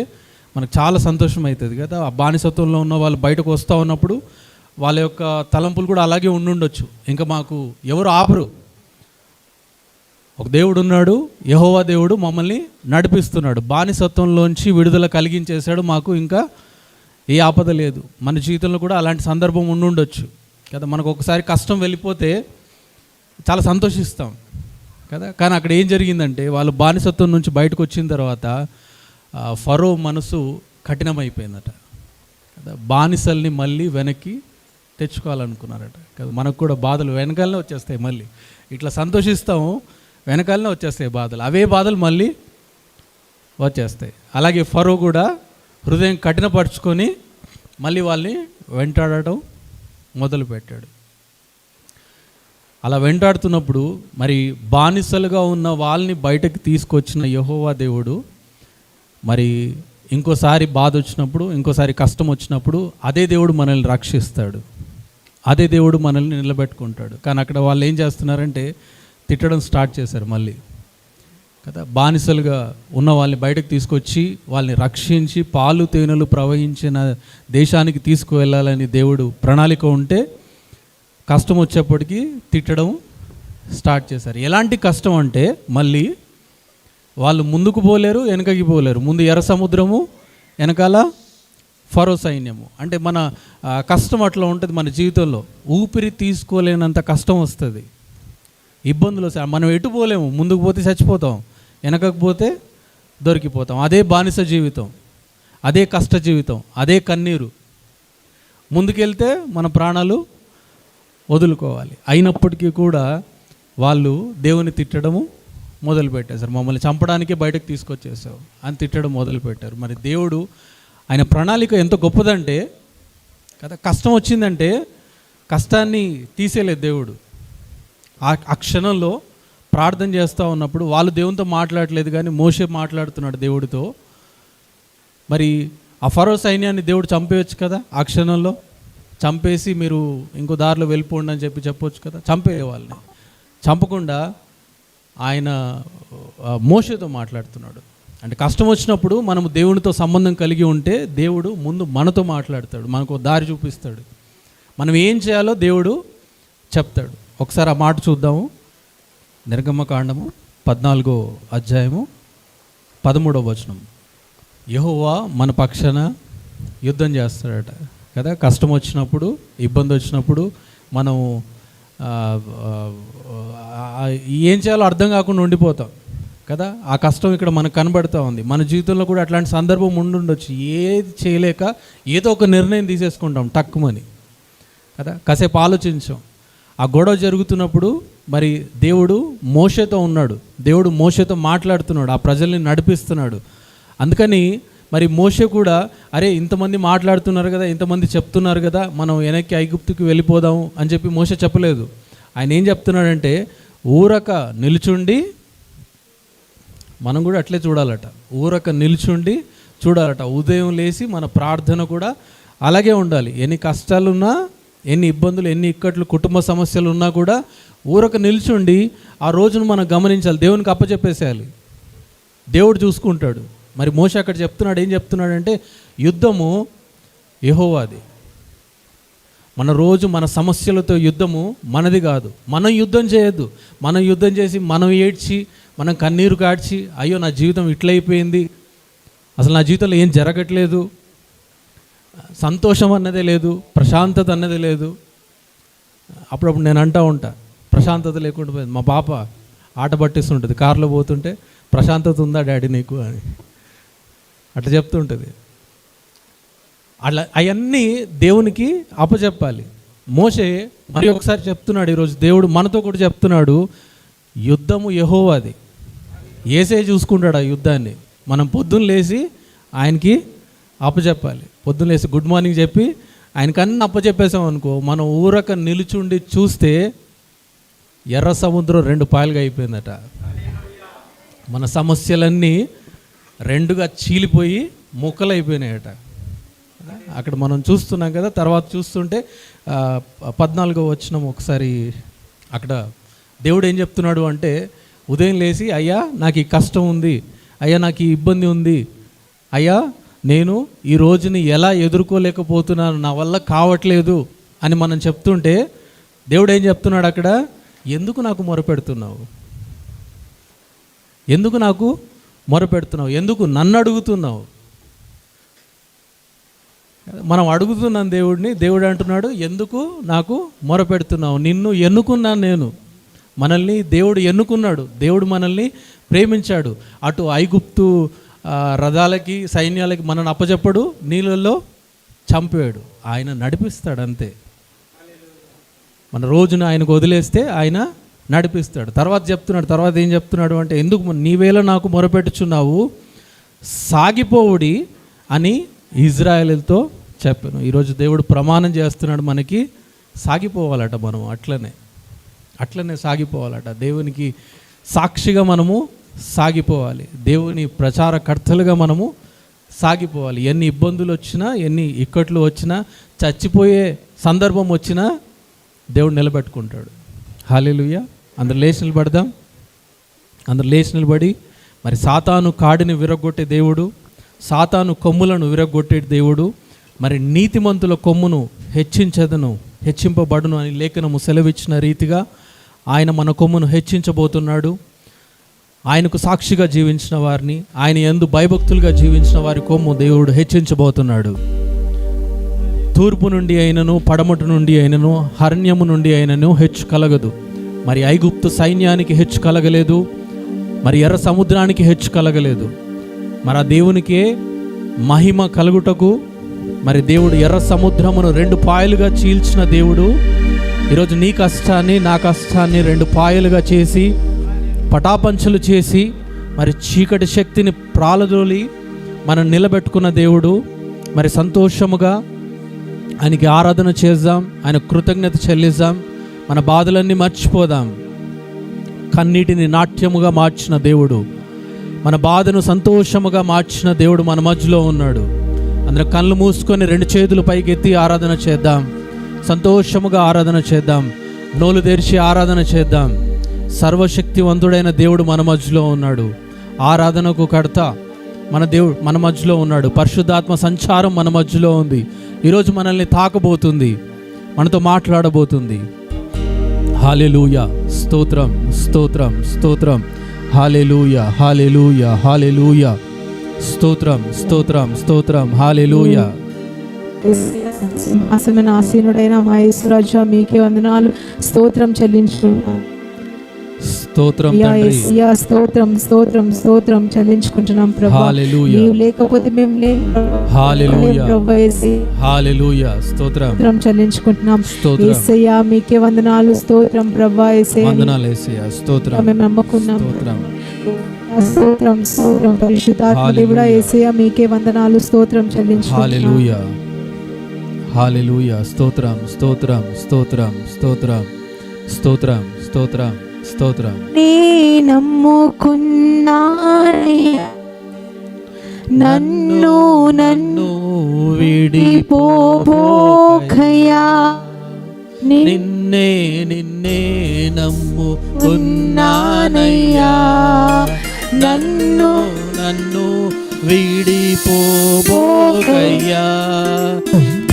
మనకు చాలా సంతోషం అవుతుంది కదా. ఆ బానిసత్వంలో ఉన్న వాళ్ళు బయటకు వస్తూ ఉన్నప్పుడు వాళ్ళ యొక్క తలంపులు కూడా అలాగే ఉండుండొచ్చు. ఇంకా మాకు ఎవరు ఆపరు, ఒక దేవుడు ఉన్నాడు, యెహోవా దేవుడు మమ్మల్ని నడిపిస్తున్నాడు, బానిసత్వంలోంచి విడుదల కలిగించేశాడు, మాకు ఇంకా ఏ ఆపద లేదు. మన జీవితంలో కూడా అలాంటి సందర్భం ఉండుండొచ్చు కదా. మనకు ఒకసారి కష్టం వెళ్ళిపోతే చాలా సంతోషిస్తాం కదా. కానీ అక్కడ ఏం జరిగిందంటే, వాళ్ళు బానిసత్వం నుంచి బయటకు వచ్చిన తర్వాత ఫరో మనసు కఠినమైపోయిందట కదా. బానిసల్ని మళ్ళీ వెనక్కి తెచ్చుకోవాలనుకున్నారట కదా. మనకు కూడా బాధలు వెనకాలనే వచ్చేస్తాయి, మళ్ళీ ఇట్లా సంతోషిస్తాము, వెనకాలనే వచ్చేస్తాయి బాధలు, అవే బాధలు మళ్ళీ వచ్చేస్తాయి. అలాగే ఫరో కూడా హృదయం కఠినపరుచుకొని మళ్ళీ వాళ్ళని వెంటాడటం మొదలుపెట్టాడు. అలా వెంటాడుతున్నప్పుడు మరి బానిసలుగా ఉన్న వాళ్ళని బయటకు తీసుకొచ్చిన యెహోవా దేవుడు మరి ఇంకోసారి బాధ వచ్చినప్పుడు, ఇంకోసారి కష్టం వచ్చినప్పుడు అదే దేవుడు మనల్ని రక్షిస్తాడు, అదే దేవుడు మనల్ని నిలబెట్టుకుంటాడు. కానీ అక్కడ వాళ్ళు ఏం చేస్తున్నారంటే తిట్టడం స్టార్ట్ చేశారు మళ్ళీ కదా. బానిసలుగా ఉన్న వాళ్ళని బయటకు తీసుకొచ్చి వాళ్ళని రక్షించి పాలు తేనెలు ప్రవహించిన దేశానికి తీసుకువెళ్ళాలని దేవుడు ప్రణాళిక ఉంటే, కష్టం వచ్చేప్పటికీ తిట్టడం స్టార్ట్ చేశారు. ఎలాంటి కష్టం అంటే, మళ్ళీ వాళ్ళు ముందుకు పోలేరు, వెనకకి పోలేరు. ముందు ఎర్ర సముద్రము, వెనకాల ఫరో సైన్యము. అంటే మన కష్టం అట్లా ఉంటుంది మన జీవితంలో. ఊపిరి తీసుకోలేనంత కష్టం వస్తుంది, ఇబ్బందులు వస్తాయి. మనం ఎటు పోలేము, ముందుకు పోతే చచ్చిపోతాం, వెనకకు పోతే దొరికిపోతాం. అదే బానిస జీవితం, అదే కష్ట జీవితం, అదే కన్నీరు. ముందుకెళ్తే మన ప్రాణాలు వదులుకోవాలి. అయినప్పటికీ కూడా వాళ్ళు దేవుని తిట్టడము మొదలుపెట్టేశారు. మమ్మల్ని చంపడానికే బయటకు తీసుకొచ్చేసావు అని తిట్టడం మొదలుపెట్టారు. మరి దేవుడు ఆయన ప్రణాళిక ఎంత గొప్పదంటే కదా, కష్టం వచ్చిందంటే కష్టాన్ని తీసేయలేదు దేవుడు. ఆ క్షణంలో ప్రార్థన చేస్తూ ఉన్నప్పుడు వాళ్ళు దేవునితో మాట్లాడలేదు, కానీ మోషే మాట్లాడుతున్నాడు దేవుడితో. మరి ఆ ఫరో సైన్యాన్ని దేవుడు చంపేయచ్చు కదా, ఆ క్షణంలో చంపేసి మీరు ఇంకో దారిలో వెళ్ళిపోండి అని చెప్పొచ్చు కదా. చంపే వాళ్ళని చంపకుండా ఆయన మోషేతో మాట్లాడుతున్నాడు. అంటే కష్టం వచ్చినప్పుడు మనము దేవునితో సంబంధం కలిగి ఉంటే దేవుడు ముందు మనతో మాట్లాడతాడు, మనకు దారి చూపిస్తాడు, మనం ఏం చేయాలో దేవుడు చెప్తాడు. ఒకసారి ఆ మాట చూద్దాము. నిర్గమకాండము 14వ అధ్యాయము 13వ వచనం. యెహోవా మన పక్షాన యుద్ధం చేస్తాడట కదా. కష్టం వచ్చినప్పుడు, ఇబ్బంది వచ్చినప్పుడు మనం ఏం చేయాలో అర్థం కాకుండా ఉండిపోతాం కదా. ఆ కష్టం ఇక్కడ మనకు కనబడుతూ ఉంది. మన జీవితంలో కూడా అట్లాంటి సందర్భం ఉండుండొచ్చు. ఏది చేయలేక ఏదో ఒక నిర్ణయం తీసేసుకుంటాం టక్కుమని కదా. కాసేపు ఆలోచించాం. ఆ గొడవ జరుగుతున్నప్పుడు మరి దేవుడు మోషేతో ఉన్నాడు, దేవుడు మోషేతో మాట్లాడుతున్నాడు, ఆ ప్రజల్ని నడిపిస్తున్నాడు. అందుకని మరి మోషే కూడా, అరే ఇంతమంది మాట్లాడుతున్నారు కదా, ఇంతమంది చెప్తున్నారు కదా, మనం వెనక్కి ఐగుప్తుకి వెళ్ళిపోదాం అని చెప్పి మోషే చెప్పలేదు. ఆయన ఏం చెప్తున్నాడంటే, ఊరక నిలుచుండి, మనం కూడా అట్లే చూడాలట, ఊరక నిలుచుండి చూడాలట. ఉదయం లేచి మన ప్రార్థన కూడా అలాగే ఉండాలి. ఎన్ని కష్టాలున్నా, ఎన్ని ఇబ్బందులు, ఎన్ని ఇక్కట్లు, కుటుంబ సమస్యలు ఉన్నా కూడా ఊరక నిల్చుండి ఆ రోజును మనం గమనించాలి, దేవునికి అప్పచెప్పేసేయాలి, దేవుడు చూసుకుంటాడు. మరి మోషే అక్కడ చెప్తున్నాడు, ఏం చెప్తున్నాడంటే యుద్ధము యెహోవాది. మన రోజు మన సమస్యలతో యుద్ధము మనది కాదు. మనం యుద్ధం చేయొద్దు. మనం యుద్ధం చేసి మనం ఏడ్చి మనం కన్నీరు కాడ్చి అయ్యో నా జీవితం ఇట్లయిపోయింది, అసలు నా జీవితంలో ఏం జరగట్లేదు, సంతోషం అన్నదే లేదు, ప్రశాంతత అన్నదే లేదు. అప్పుడప్పుడు నేను అంటూ ఉంటా, ప్రశాంతత లేకుండా పోయింది. మా పాప ఆట పట్టిస్తుంటుంది, కారులో పోతుంటే ప్రశాంతత ఉందా డాడీ నీకు అని అట్లా చెప్తుంటుంది. అట్లా అవన్నీ దేవునికి అప్పచెప్పాలి. మోషే మరి ఒకసారి చెప్తున్నాడు, ఈరోజు దేవుడు మనతో కూడా చెప్తున్నాడు, యుద్ధము యెహోవాది. యేసే చూసుకుంటాడు ఆ యుద్ధాన్ని. మనం పొద్దున్న లేచి ఆయనకి అప్పచెప్పాలి. పొద్దున్న లేచి గుడ్ మార్నింగ్ చెప్పి ఆయనకి అన్నీ అప్పచెప్పేసాం అనుకో, మనం ఊరక నిలుచుండి చూస్తే ఎర్ర సముద్రం 2 పాయలుగా అయిపోయిందట. మన సమస్యలన్నీ 2గా చీలిపోయి ముక్కలైపోయినాయట. అక్కడ మనం చూస్తున్నాం కదా. తర్వాత చూస్తుంటే 14వ వచనం ఒకసారి, అక్కడ దేవుడు ఏం చెప్తున్నాడు అంటే, ఉదయం లేచి అయ్యా నాకు ఈ కష్టం ఉంది, అయ్యా నాకు ఈ ఇబ్బంది ఉంది, అయ్యా నేను ఈ రోజుని ఎలా ఎదుర్కోలేకపోతున్నాను, నా వల్ల కావట్లేదు అని మనం చెప్తుంటే దేవుడు ఏం చెప్తున్నాడు అక్కడ, ఎందుకు నాకు మొరపెడుతున్నావు, ఎందుకు నాకు మొరపెడుతున్నావు, ఎందుకు నన్ను అడుగుతున్నావు. మనం అడుగుతున్నాం దేవుడిని, దేవుడు అంటున్నాడు ఎందుకు నాకు మొరపెడుతున్నావు, నిన్ను ఎన్నుకున్నాను నేను. మనల్ని దేవుడు ఎన్నుకున్నాడు, దేవుడు మనల్ని ప్రేమించాడు. అటు ఐగుప్తు రథాలకి సైన్యాలకి మనల్ని అప్పచెప్పడు, నీళ్ళల్లో చంపాడు, ఆయన నడిపిస్తాడు అంతే. మన రోజున ఆయనకు వదిలేస్తే ఆయన నడిపిస్తాడు. తర్వాత చెప్తున్నాడు, తర్వాత ఏం చెప్తున్నాడు అంటే, ఎందుకు నీవేళ నాకు మొరపెట్టుచున్నావు, సాగిపోవుడి అని ఇజ్రాయేలుతో చెప్పాను. ఈరోజు దేవుడు ప్రమాణం చేస్తున్నాడు మనకి, సాగిపోవాలట మనం, అట్లనే సాగిపోవాలట. దేవునికి సాక్షిగా మనము సాగిపోవాలి, దేవుని ప్రచారకర్తలుగా మనము సాగిపోవాలి. ఎన్ని ఇబ్బందులు వచ్చినా, ఎన్ని ఇక్కట్లు వచ్చినా, చచ్చిపోయే సందర్భం వచ్చినా దేవుడు నిలబెట్టుకుంటాడు. హల్లెలూయా. అందరు లేచి నిలబడదాం. అందరు లేచి నిలబడి, మరి సాతాను కాడిని విరగొట్టే దేవుడు, సాతాను కొమ్ములను విరగొట్టే దేవుడు, మరి నీతిమంతుల కొమ్మును హెచ్చింపబడును అని లేఖనము సెలవిచ్చిన రీతిగా ఆయన మన కొమ్మును హెచ్చించబోతున్నాడు. ఆయనకు సాక్షిగా జీవించిన వారిని, ఆయన యందు భయభక్తులుగా జీవించిన వారి కొమ్ము దేవుడు హెచ్చించబోతున్నాడు. తూర్పు నుండి అయినను, పడమటి నుండి అయినను, హరణ్యము నుండి అయినను హెచ్చు కలగదు. మరి ఐగుప్తు సైన్యానికి హెచ్చు కలగలేదు, మరి ఎర్ర సముద్రానికి హెచ్చు కలగలేదు. మరి ఆ దేవునికే మహిమ కలుగుటకు మరి దేవుడు ఎర్ర సముద్రమును 2 పాయలుగా చీల్చిన దేవుడు ఈరోజు నీ కష్టాన్ని నా కష్టాన్ని 2 పాయలుగా చేసి, పటాపంచలు చేసి, మరి చీకటి శక్తిని ప్రాలదోలి మనం నిలబెట్టుకున్న దేవుడు. మరి సంతోషముగా ఆయనకి ఆరాధన చేద్దాం, ఆయన కృతజ్ఞత చెల్లిద్దాం, మన బాధలన్నీ మర్చిపోదాం. కన్నీటిని నాట్యముగా మార్చిన దేవుడు, మన బాధను సంతోషముగా మార్చిన దేవుడు మన మధ్యలో ఉన్నాడు. అందరూ కళ్ళు మూసుకొని 2 చేతులు పైకెత్తి ఆరాధన చేద్దాం, సంతోషముగా ఆరాధన చేద్దాం, నోలు తెరిచి ఆరాధన చేద్దాం. సర్వశక్తివంతుడైన దేవుడు మన మధ్యలో ఉన్నాడు. ఆరాధనకు కర్త మన దేవుడు మన మధ్యలో ఉన్నాడు. పరిశుద్ధాత్మ సంచారం మన మధ్యలో ఉంది. ఈరోజు మనల్ని తాకబోతుంది, మనతో మాట్లాడబోతుంది. హల్లెలూయా, స్తోత్రం స్తోత్రం స్తోత్రం, హల్లెలూయా హల్లెలూయా హల్లెలూయా, స్తోత్రం స్తోత్రం స్తోత్రం, హల్లెలూయా. సింహాసనమైన ఆసీనుడైన మా యేసురాజా మీకే వందనాలు, స్తోత్రం చెల్లించుకుంటున్నాం. స్తోత్రం యేసయ్యా, స్తోత్రం స్తోత్రం స్తోత్రం చెల్లించుకుంటున్నాం ప్రభువా. హల్లెలూయా. నీవు లేకపోతే మేము లేము. హల్లెలూయా ప్రభువా యేసయ్యా, హల్లెలూయా, స్తోత్రం చెల్లించుకుంటున్నాం. స్తోత్రం. యేసయ్యా మీకే వందనాలు, స్తోత్రం ప్రభువా యేసయ్యా, వందనాలు యేసయ్యా, స్తోత్రం మేము నమ్ముకున్నాం. స్తోత్రం స్తోత్రం స్తోత్రం పరిశుద్ధాత్మ దేవుడా యేసయ్యా మీకే వందనాలు, స్తోత్రం చెల్లించుకుంటున్నాం. హల్లెలూయా హల్లెలూయా, స్తోత్రం స్తోత్రం స్తోత్రం స్తోత్రం స్తోత్రం స్తోత్రం స్తోత్రం. నీ నమ్ముకున్నానే నన్ను నన్ను విడిపోబోకయ్యా, నిన్నే నిన్నే నమ్ముకున్నానయ్యా, నన్ను నన్ను వీడిపోబోకయ్యా.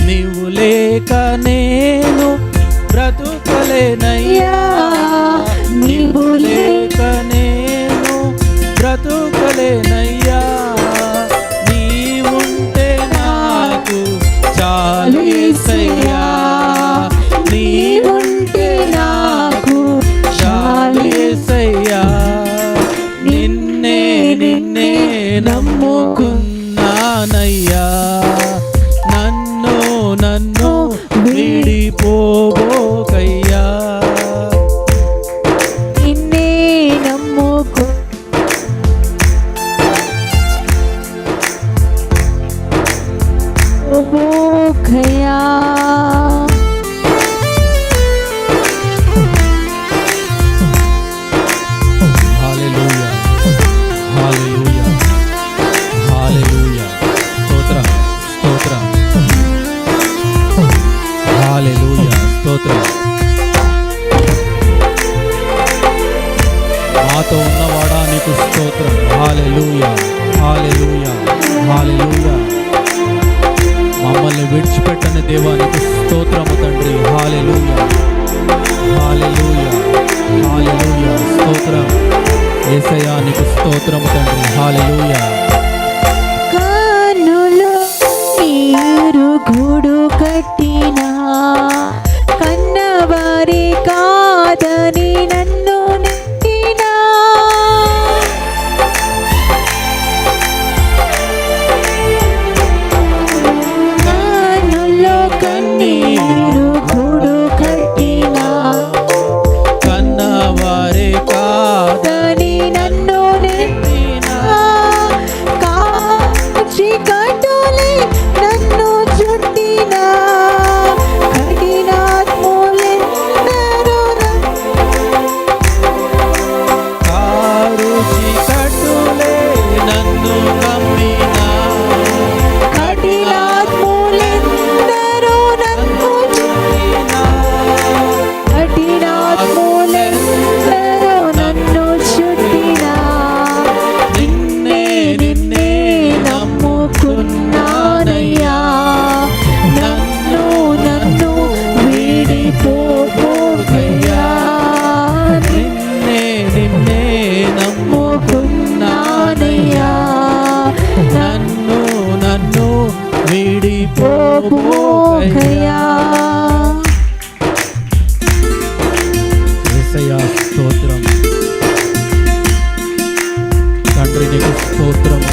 నీవు లేక నేను బ్రతుకలేనయ్యా, నీవు లేక నేను బ్రతుకలేనయ్యా. నీవుంటే నాకు చాలు యేసయ్యా, నీవుంటే నాకు చాలు యేసయ్యా. నిన్నే నిన్నే నమ్ముకున్నానయ్యా, నన్ను నన్ను వీడిపోబోకయ్యా. నిన్నే నమ్ముకోబోకయ్యా. హల్లెలూయా, హల్లెలూయా, హల్లెలూయా. స్తోత్రం, స్తోత్రం, హల్లెలూయా, స్తోత్రం. మాతో ఉన్నవాడా నీకు స్తోత్రం. హల్లెలూయా, హల్లెలూయా, హల్లెలూయా. మమ్మల్ని విడిచిపెట్టని దేవానికి స్తోత్రము తండ్రి. హల్లెలూయా, హల్లెలూయా, హల్లెలూయా. స్తోత్రం యేసయ్యా, నీకు స్తోత్రము తండ్రి. హల్లెలూయా. కన్నులో నీరు గూడు కట్టినా, కన్నవారి కాదని నన్ను నెట్టినా. కన్నులో కన్నీరు గూడు కట్టినా, కన్నవారే కాదని నన్ను నెట్టినా. చీకటులే నన్ను చుట్టినా, కఠినాత్ములెందరూ కారు చీకటులే నన్ను కమ్మినా, కఠినాత్ములెందరూ నన్ను చుట్టినా. కఠినాత్ములెందరూ నన్ను చుట్టినా. నిన్నే నిన్నే నమ్ముకున్నానయ్యా, నన్ను నన్ను వీడిపోబోకయ్యా. నిన్నే నిన్నే నమ్ముకున్నానయ్యా, నన్ను నన్ను వీడిపోబోకయ్యా. యేసయ్యా స్తోత్రం తండ్రి, నీకు స్తోత్రము.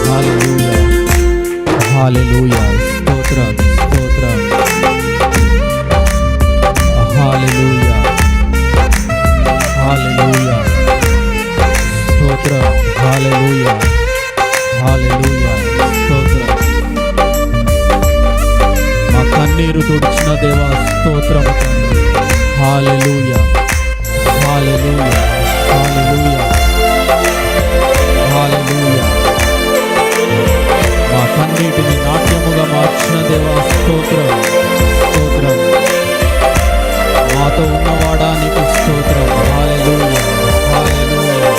హల్లెలూయా, హల్లెలూయా. స్తోత్రం, స్తోత్రం. హల్లెలూయా, హల్లెలూయా. స్తోత్రం, హల్లెలూయా, హల్లెలూయా. స్తోత్రం. మా కన్నీరు తుడిచిన దేవా స్తోత్రము తండ్రి. హల్లెలూయా, హల్లెలూయా, హల్లెలూయా, హల్లెలూయా. మా కన్నీటిని నాట్యముగా మార్చిన దేవా స్తోత్రం, స్తోత్రం. మాతో ఉన్నవాడా నీకు స్తోత్రం. హల్లెలూయా, హల్లెలూయా,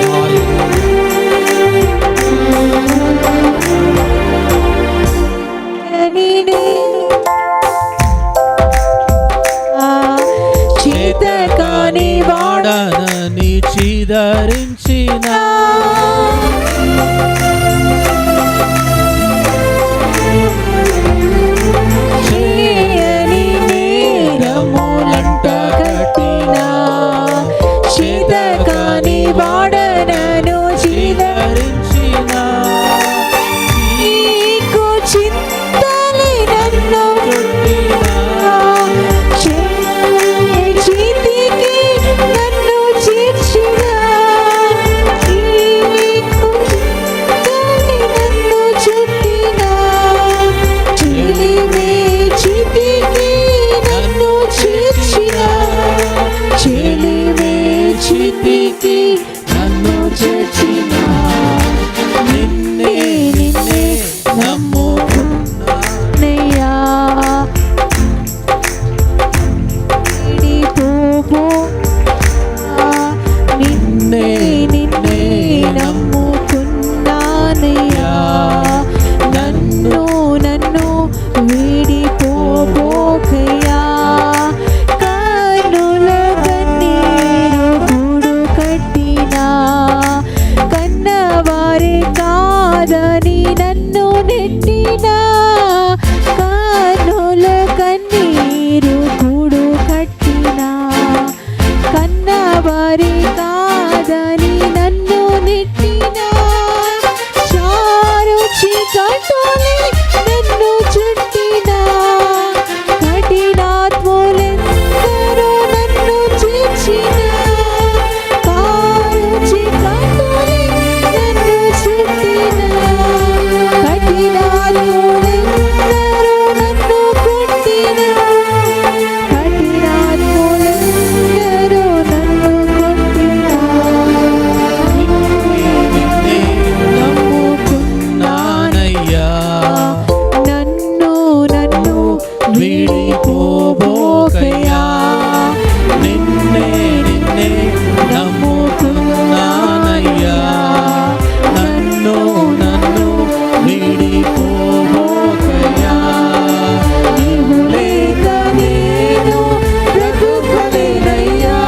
హల్లెలూయా. చేతకాని వాడనని చీదరించిన చేయని నేరములంట కట్టినా, చేతకాని వాడనను చీదరించిన నీకు చింతలే నన్ను చేతికి నన్ను చేర్చినా. నీకు చింతలే నన్ను చుట్టినా, చెలిమే చితికి నన్ను చేర్చినా. చెలిమే చితికి నన్ను చేర్చినా. నిన్నే నిన్నే నమ్ముకున్నానయ్యా, వారి కాదని నన్ను నెట్టిన చారు చీకటులే నన్ను చుట్టిన కఠినాత్ములెందరూ నన్ను చీల్చిన కారు చీకటులే నన్ను చుట్టిన కఠినాత్ములెందరూ నన్ను కొట్టిన కఠినాత్ములెందరూ నన్ను కొట్టిన నమ్ముకున్నానయ్యా నన్ను వీడిపోబోకయ్యా నిన్నే నమ్ముకున్నానయ్యా నన్ను వీడిపోబోకయ్యా నీవు లేక నేను బ్రతుకలేనయ్యా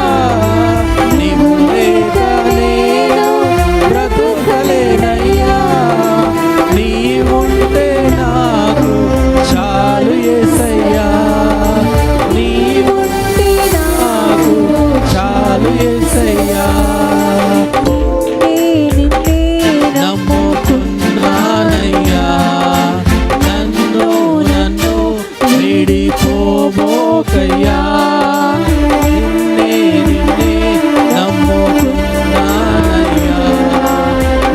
నీవు లేక నేను బ్రతుకలేనయ్యా నీవుంటే నాకు చాలు యేసయ్యా నీవుంటే నాకు చాలు యేసయ్యా నమ్ముకున్నానయ్యా నన్ను వీడిపోబోకయ్యా నిన్నే నమ్ముకున్నానయ్యా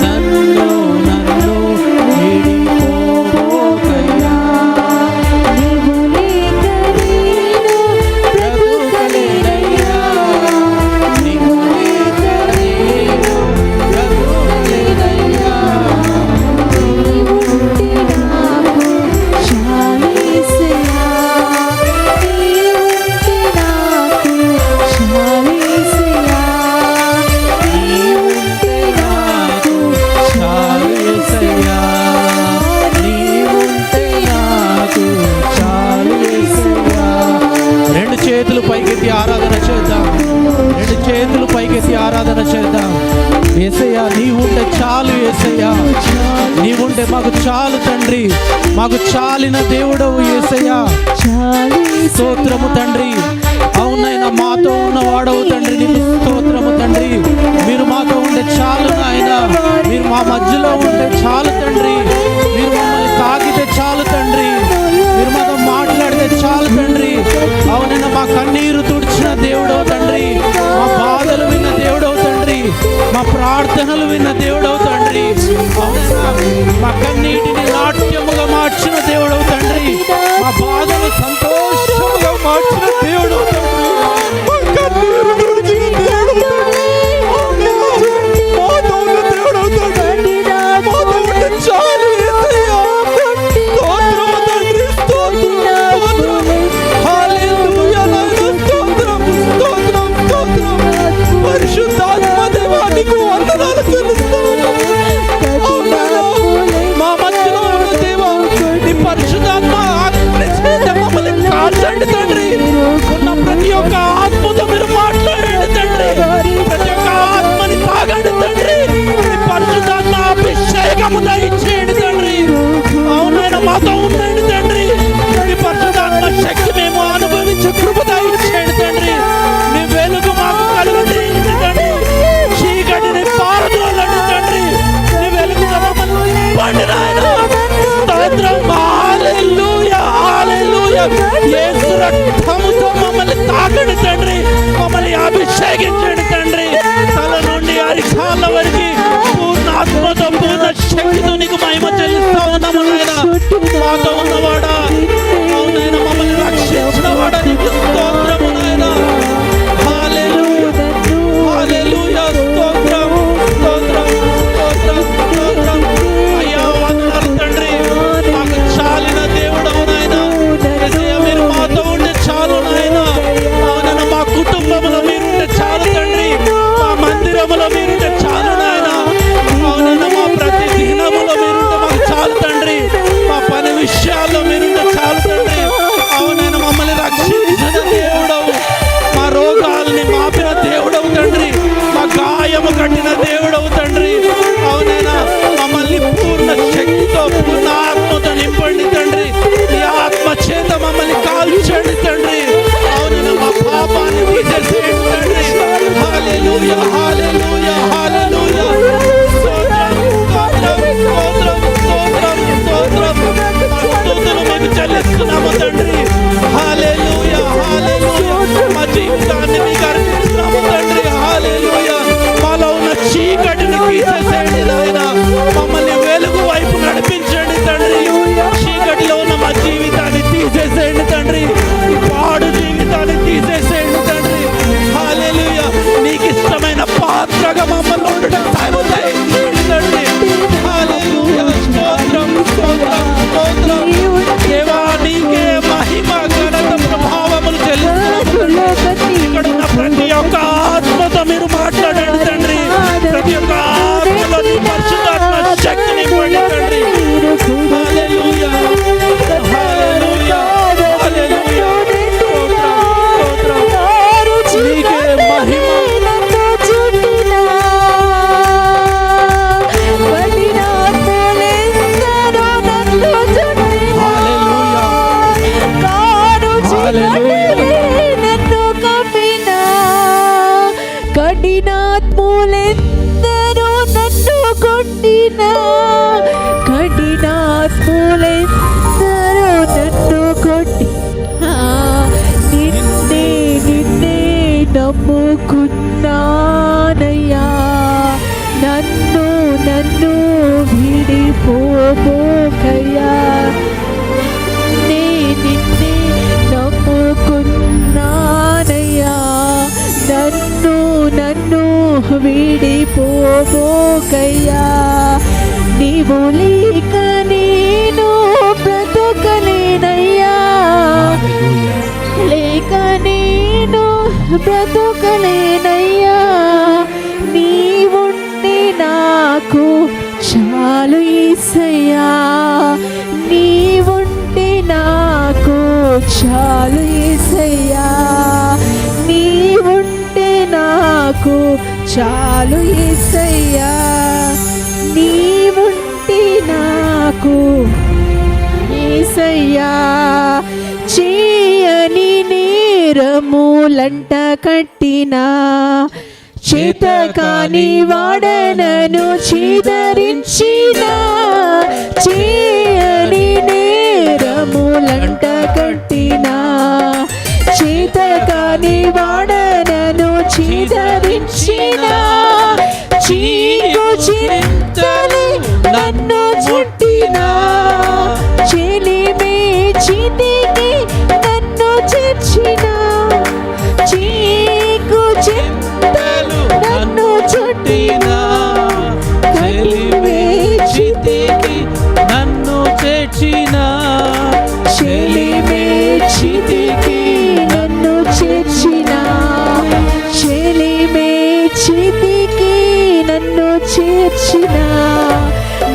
నన్ను వీడిపోబోకయ్యా నీవు లేక నేను బ్రతుకలేనయ్యా నీవు లేక నేను బ్రతుకలేనయ్యా నీవుంటే నాకు చాలేసయ్యా నీవుంటే నాకు చాలేసయ్యా నీవుంటే నాకు చాలు యేసయ్యా నీవుంటే నాకు చాలు యేసయ్యా రెండు చేతులు పైకెత్తి ఆరాధన చేద్దాం రెండు చేతులు పైకెత్తి ఆరాధన చేద్దాం యేసయ్యా నీవుంటే చాలు యేసయ్యా నీవుంటే మాకు చాలు తండ్రి మాకు చాలిన దేవుడవు యేసయ్యా స్తోత్రము తండ్రి అవునైనా మాతో ఉన్నవాడవు తండ్రి నీకు స్తోత్రము తండ్రి మీరు మాతో ఉంటే చాలు నాయన మీరు మా మధ్యలో ఉంటే చాలు తండ్రి మీరు మమ్మల్ని తాకితే చాలు తండ్రి మీరు మాతో మాట్లాడితే చాలు తండ్రి అవునైనా మా కన్నీరు తుడిచిన దేవుడవు తండ్రి మా బాధలు విన్న దేవుడవు తండ్రి మా ప్రార్థనలు విన్న దేవుడవు తండ్రి అవునైనా మా కన్నీటిని నాట్యముగా మార్చిన దేవుడవు తండ్రి మా బాధలు సంతోషముగా మార్చిన దేవుడవు తండ్రి మా కన్నీరు తుడిచిన దేవుడవు తండ్రి మాతో ఉన్న దేవుడవు తండ్రి మాతో ఉంటే చాలు యేసయ్యా స్తోత్రము తండ్రి స్తోత్రం హల్లెలూయా నాయనా స్తోత్రం స్తోత్రం స్తోత్రం పరిశుద్ధాత్మ దేవా నీకు వందనాలు చెల్లిస్తున్నాను మా మధ్యలో ఉన్న దేవా నీ పరిశుద్ధాత్మ ఆజ్ఞ చేత మమ్మల్ని కాల్చండి తండ్రి ఉన్న ప్రతి ఒక్క ఆత్మతో మీరు మాట్లాడండి హల్లెలూయా హల్లెలూయా హల్లెలూయా. స్తోత్రం స్తోత్రం స్తోత్రం స్తోత్రం స్తోత్రం. స్తుతులు మీకు చెల్లిస్తున్నాము తండ్రి. హల్లెలూయా హల్లెలూయా. మా జీవితాన్ని మీకు అర్పిస్తున్నాము తండ్రి. హల్లెలూయా. మాలో ఉన్న చీకటిని తీసేసేయండి నాయన. మమ్మల్ని వెలుగు వైపు నడిపించండి తండ్రి. చీకటిలో ఉన్న మా జీవితాన్ని తీసేసేయండి తండ్రి. ఈ పాడు జీవితాన్ని తీసేసేయండి తండ్రి. హల్లెలూయా. నీకు ఇష్టమైన పాత్రగా మమ్మల్ని ఉండడం దయచేయండి తండ్రి. హల్లెలూయా. స్తోత్రం స్తోత్రం స్తోత్రం. దేవా నీకే మహిమ ఘనత ప్రభావములు చెల్లిస్తున్నాము. ఇక్కడ ఉన్న ప్రతి ఒక్క ఆత్మతో మీరు మాట్లాడండి తండ్రి. ప్రతి ఒక్క ఆత్మలో నీ పరిశుద్ధాత్మ శక్తిని ఇవ్వండి తండ్రి. హల్లెలూయా హల్లెలూయా హల్లెలూయా. స్తోత్రం స్తోత్రం. నీకే మహిమ. కఠినాత్ములెందరూ నన్ను కొట్టినా, కఠినాత్ములెందరూ నన్ను కొట్టినా, నిన్నే నిన్నే నమ్ముకున్నానయ్యా. నన్ను నన్ను విడిపోబోకయ్యా. నిన్నే నమ్ముకున్నానయ్యా. నన్ను నన్ను విడిపోబోకయ్యా. నీవు లేక నేను బ్రతుకలేనయ్యా. లేక నేను బ్రతుకలేనయ్యా. నీవుండి నాకు చాలు యేసయ్యా. నీవుండి నాకు చాలు యేసయ్యా. నీవుంటే నాకు చాలు యేసయ్యా. నీవుంటే నాకు యేసయ్యా. చేయని నేరములంట కట్టినా, చేతకాని వాడనను చీదరించిన, చేయని నేరములంట కట్టినా, చేతకాని వాడనను చీదరించిన, చీకు చింతలే నన్ను చుట్టిన, చెలిమే చితికి నన్ను చేర్చిన, చీకు చింతలు నన్ను చుట్టిన, చెలిమే చితికి నన్ను చేర్చిన, చెలిమే చితికి నన్ను చేర్చిన, చెలిమే చితికి నన్ను చేర్చిన,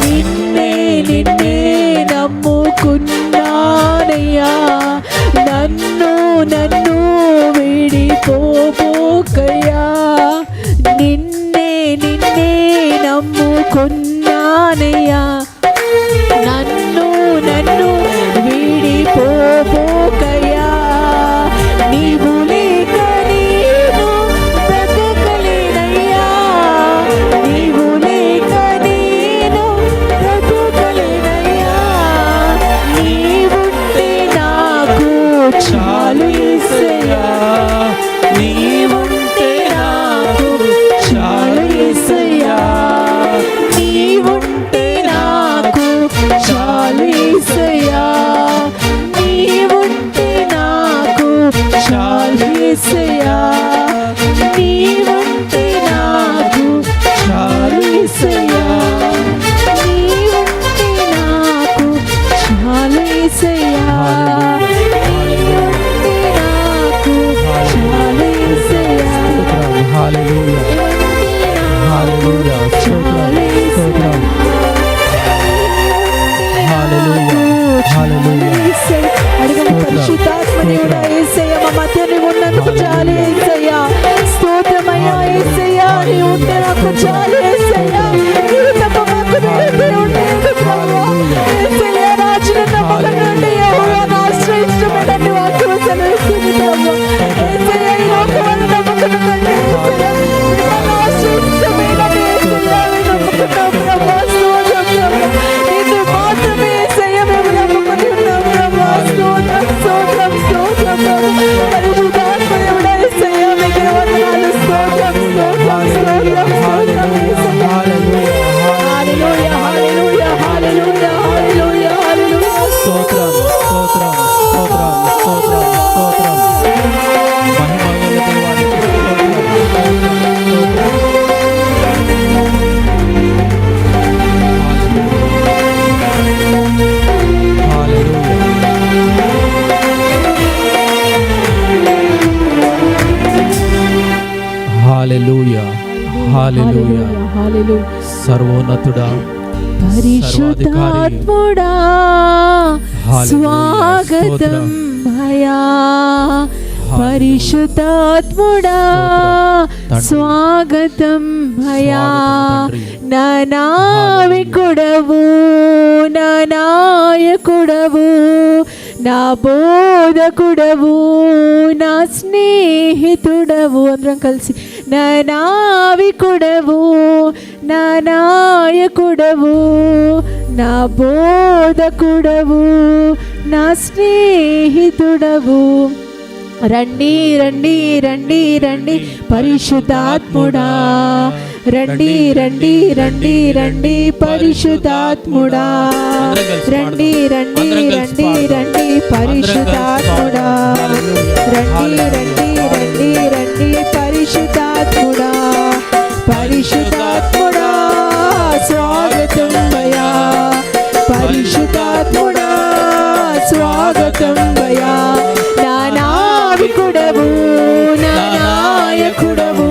నిన్నే నిన్నే నమ్ముకున్నానయ్యా. నన్ను నన్ను విడిపోబోకయ్యా. నిన్నే నిన్నే నమ్ముకున్నానయ్యా. నన్ను నన్ను విడిపోబోకయ్యా. నీవు లేక నేను బ్రతకలేనయ్యా. నీవు లేక నేను బ్రతకలేనయ్యా. నీవుంటే నాకు చాలు యేసయ్యా. నీవుంటే నాకు చాలు యేసయ్యా. నీవుంటే నాకు చాలు యేసయ్యా. నీవుంటే నాకు చాలు యేసయ్యా. నీవుంటే నాకు చాలు యేసయ్యా. నీవుంటే నాకు చాలు యేసయ్యా. నీవుంటే నాకు చాలు యేసయ్యా. హల్లెలూయా హల్లెలూయా. స్తోత్రం స్తోత్రం. హల్లెలూయా హల్లెలూయా. అడిగిన పరిశుద్ధాత్మదేవుడా యేసయ్య, మా మధ్య నీవు ఉన్నందుకు చాలు యేసయ్య. స్తోత్రమయ్యా యేసయ్య. నీవు ఉంటే నాకు చాలు యేసయ్య. నీవు తప్ప మాకు దేవుడు ఉండేందుకు ప్రభువా. యేసయ్య, రాజును నమ్మకనుండి యెహోవాను ఆశ్రయించమని వాక్యం సెలవిస్తుంది ప్రభువా. యేసయ్య, ఈ లోకమును నమ్మకనుండి యేసయ్య. హల్లెలూయా, హల్లెలూయా. హల్లెలూయా. సర్వోన్నతుడా, పరిశుద్ధాత్ముడా స్వాగతం భయా, పరిశుద్ధాత్ముడా స్వాగతం భయా. నా నావికుడవు, నా నాయకుడవు, నా బోధకుడవు, నా స్నేహితుడవు. అందరం కలిసి నా నావికుడవు, నా నాయకుడవు, నా బోధకుడవు, నా స్నేహితుడవు. రండి రండి రండి రండి పరిశుద్ధాత్ముడా, రండి రండి రండి రండి పరిశుద్ధాత్ముడా, రండి రండి రండి రండి పరిశుద్ధాత్ముడా, రండి రండి రండి రండి పరిశుద్ధాత్ముడా. పరిశుద్ధాత్ముడా స్వాగతం భయా, పరిశుద్ధాత్ముడా స్వాగతం భయా. నా నావికుడవు, నా నాయకుడవు,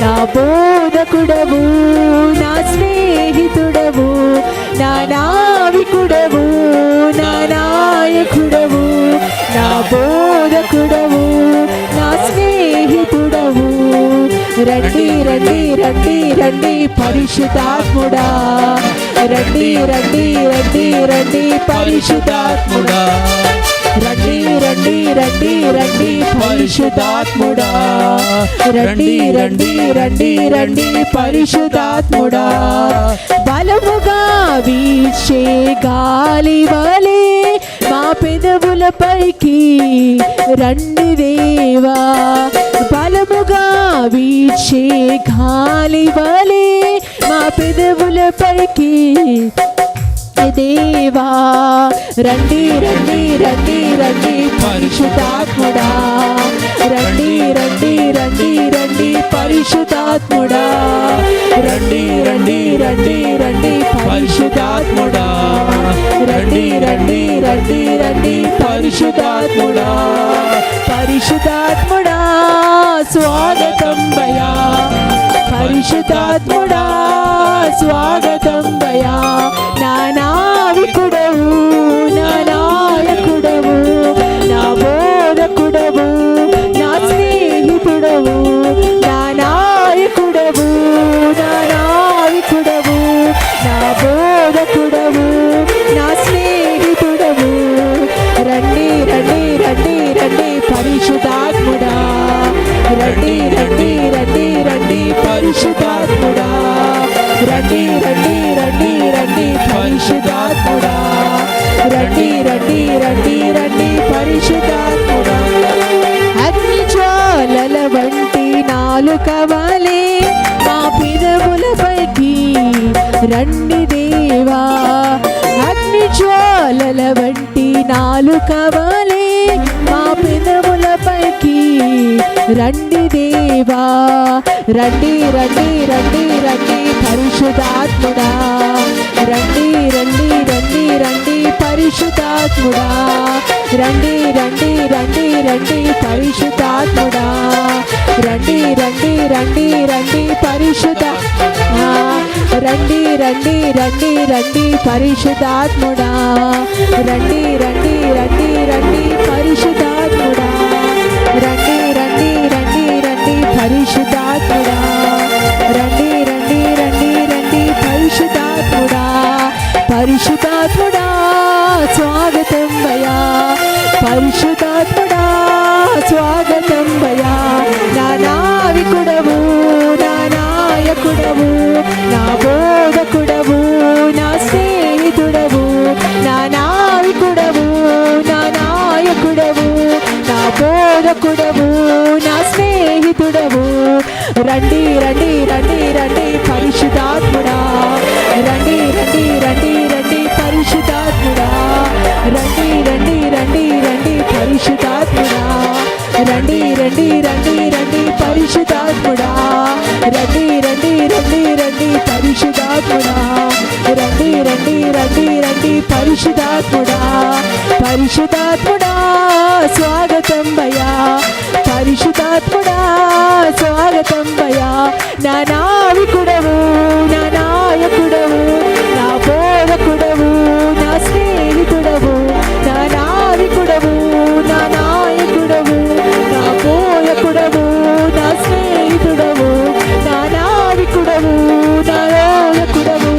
నా బోధకుడవు, నా స్నేహితుడవు. నా నావికుడవు, నా నాయకుడవు, నా బోధకుడవు, నా స్నేహితుడవు. రండి రండి రండి రండి పరిశుద్ధాత్ముడా, రండి రండి రండి రండి పరిశుద్ధాత్ముడా, రండి రండి రండి రండి పరిశుద్ధాత్ముడా, రండి రండి రండి రండి పరిశుద్ధాత్ముడా. బలముగా వీచే గాలి వలె మా పెదవులపైకి రండి దేవా, బలముగా వీచే గాలి వలె మా పెదవులపైకి దేవా. రండి రండి రండి రండి పరిశుద్ధాత్ముడా, రండి రండి రండి రండి పరిశుద్ధాత్ముడా, రండి రండి రండి రండి పరిశుద్ధాత్ముడా, రండి రండి రండి రండి పరిశుద్ధాత్ముడా. పరిశుద్ధాత్ముడా స్వాగతం భయా, పరిశుద్ధాత్ముడా స్వాగతం భయా. నా నావికుడవు, నా నాయకుడవు, నా బోధకుడవు, నా స్నేహితుడవు. నా నాయకుడవు, నా నావికుడవు, నా బోధకుడవు, నా స్నేహితుడవు. రండి రండి రండి రండి పరిశుద్ధాత్ముడా, రండి రండి రండి రండి పరిశుద్ధాత్ముడా, రండి రండి రండి రండి పరిశుద్ధాత్ముడా, రండి రండి రండి రండి పరిశుద్ధాత్ముడా. అగ్ని జ్వాలల వంటి నాలుక వలె మా పెదవులపైకి రండి దేవా, అగ్ని జ్వాలల వంటి నాలుక వలె మా పెదవులపైకి రండి దేవా. రండి రండి రండి రండి పరిశుద్ధాత్ముడా, రండి రండి రండి రండి పరిశుద్ధాత్ముడా, రండి రండి రండి రండి పరిశుద్ధాత్ముడా, రండి రండి రండి రండి పరిశుద్ధ, రండి రండి రండి రండి పరిశుద్ధాత్ముడా, రండి రండి రండి రండి పరిశుద్ధాత్ముడా, రండి రండి రండి రండి పరిశుద్ధాత్ముడా, రండి రండి రండి రండి పరిశుద్ధాత్ముడా. పరిశుద్ధాత్ముడా స్వాగతం భయా, పరిశుద్ధాత్ముడా స్వాగతం భయా. నా నావికుడవు, నా నాయకుడవు, నా బోధకుడవు, నా స్నేహితుడవు. నా నావికుడవు, నా నాయకుడవు, నా బోధకుడవు, నా స్నేహితుడవు. రండి రండి రండి రండి పరిశుద్ధాత్ముడా, రండి రండి రండి రండి పరిశుద్ధాత్ముడా, రండి రండి రండి రండి పరిశుద్ధాత్ముడా, రండి రండి రండి రండి పరిశుద్ధాత్ముడా, రండి రండి రండి రండి పరిశుద్ధాత్ముడా, రండి రండి రండి రండి పరిశుద్ధాత్ముడా. పరిశుద్ధాత్ముడా స్వాగతం భయా, పరిశుద్ధాత్ముడా స్వాగతం అయ్యా. నా నావికుడవు, నా నాయకుడవు, నా బోధకుడవు, నా స్నేహితుడవు, నా నావికుడవు, నా నాయకుడవు, నా బోధకుడవు, నా స్నేహితుడవు, నా నావికుడవు, నా నాయకుడవు,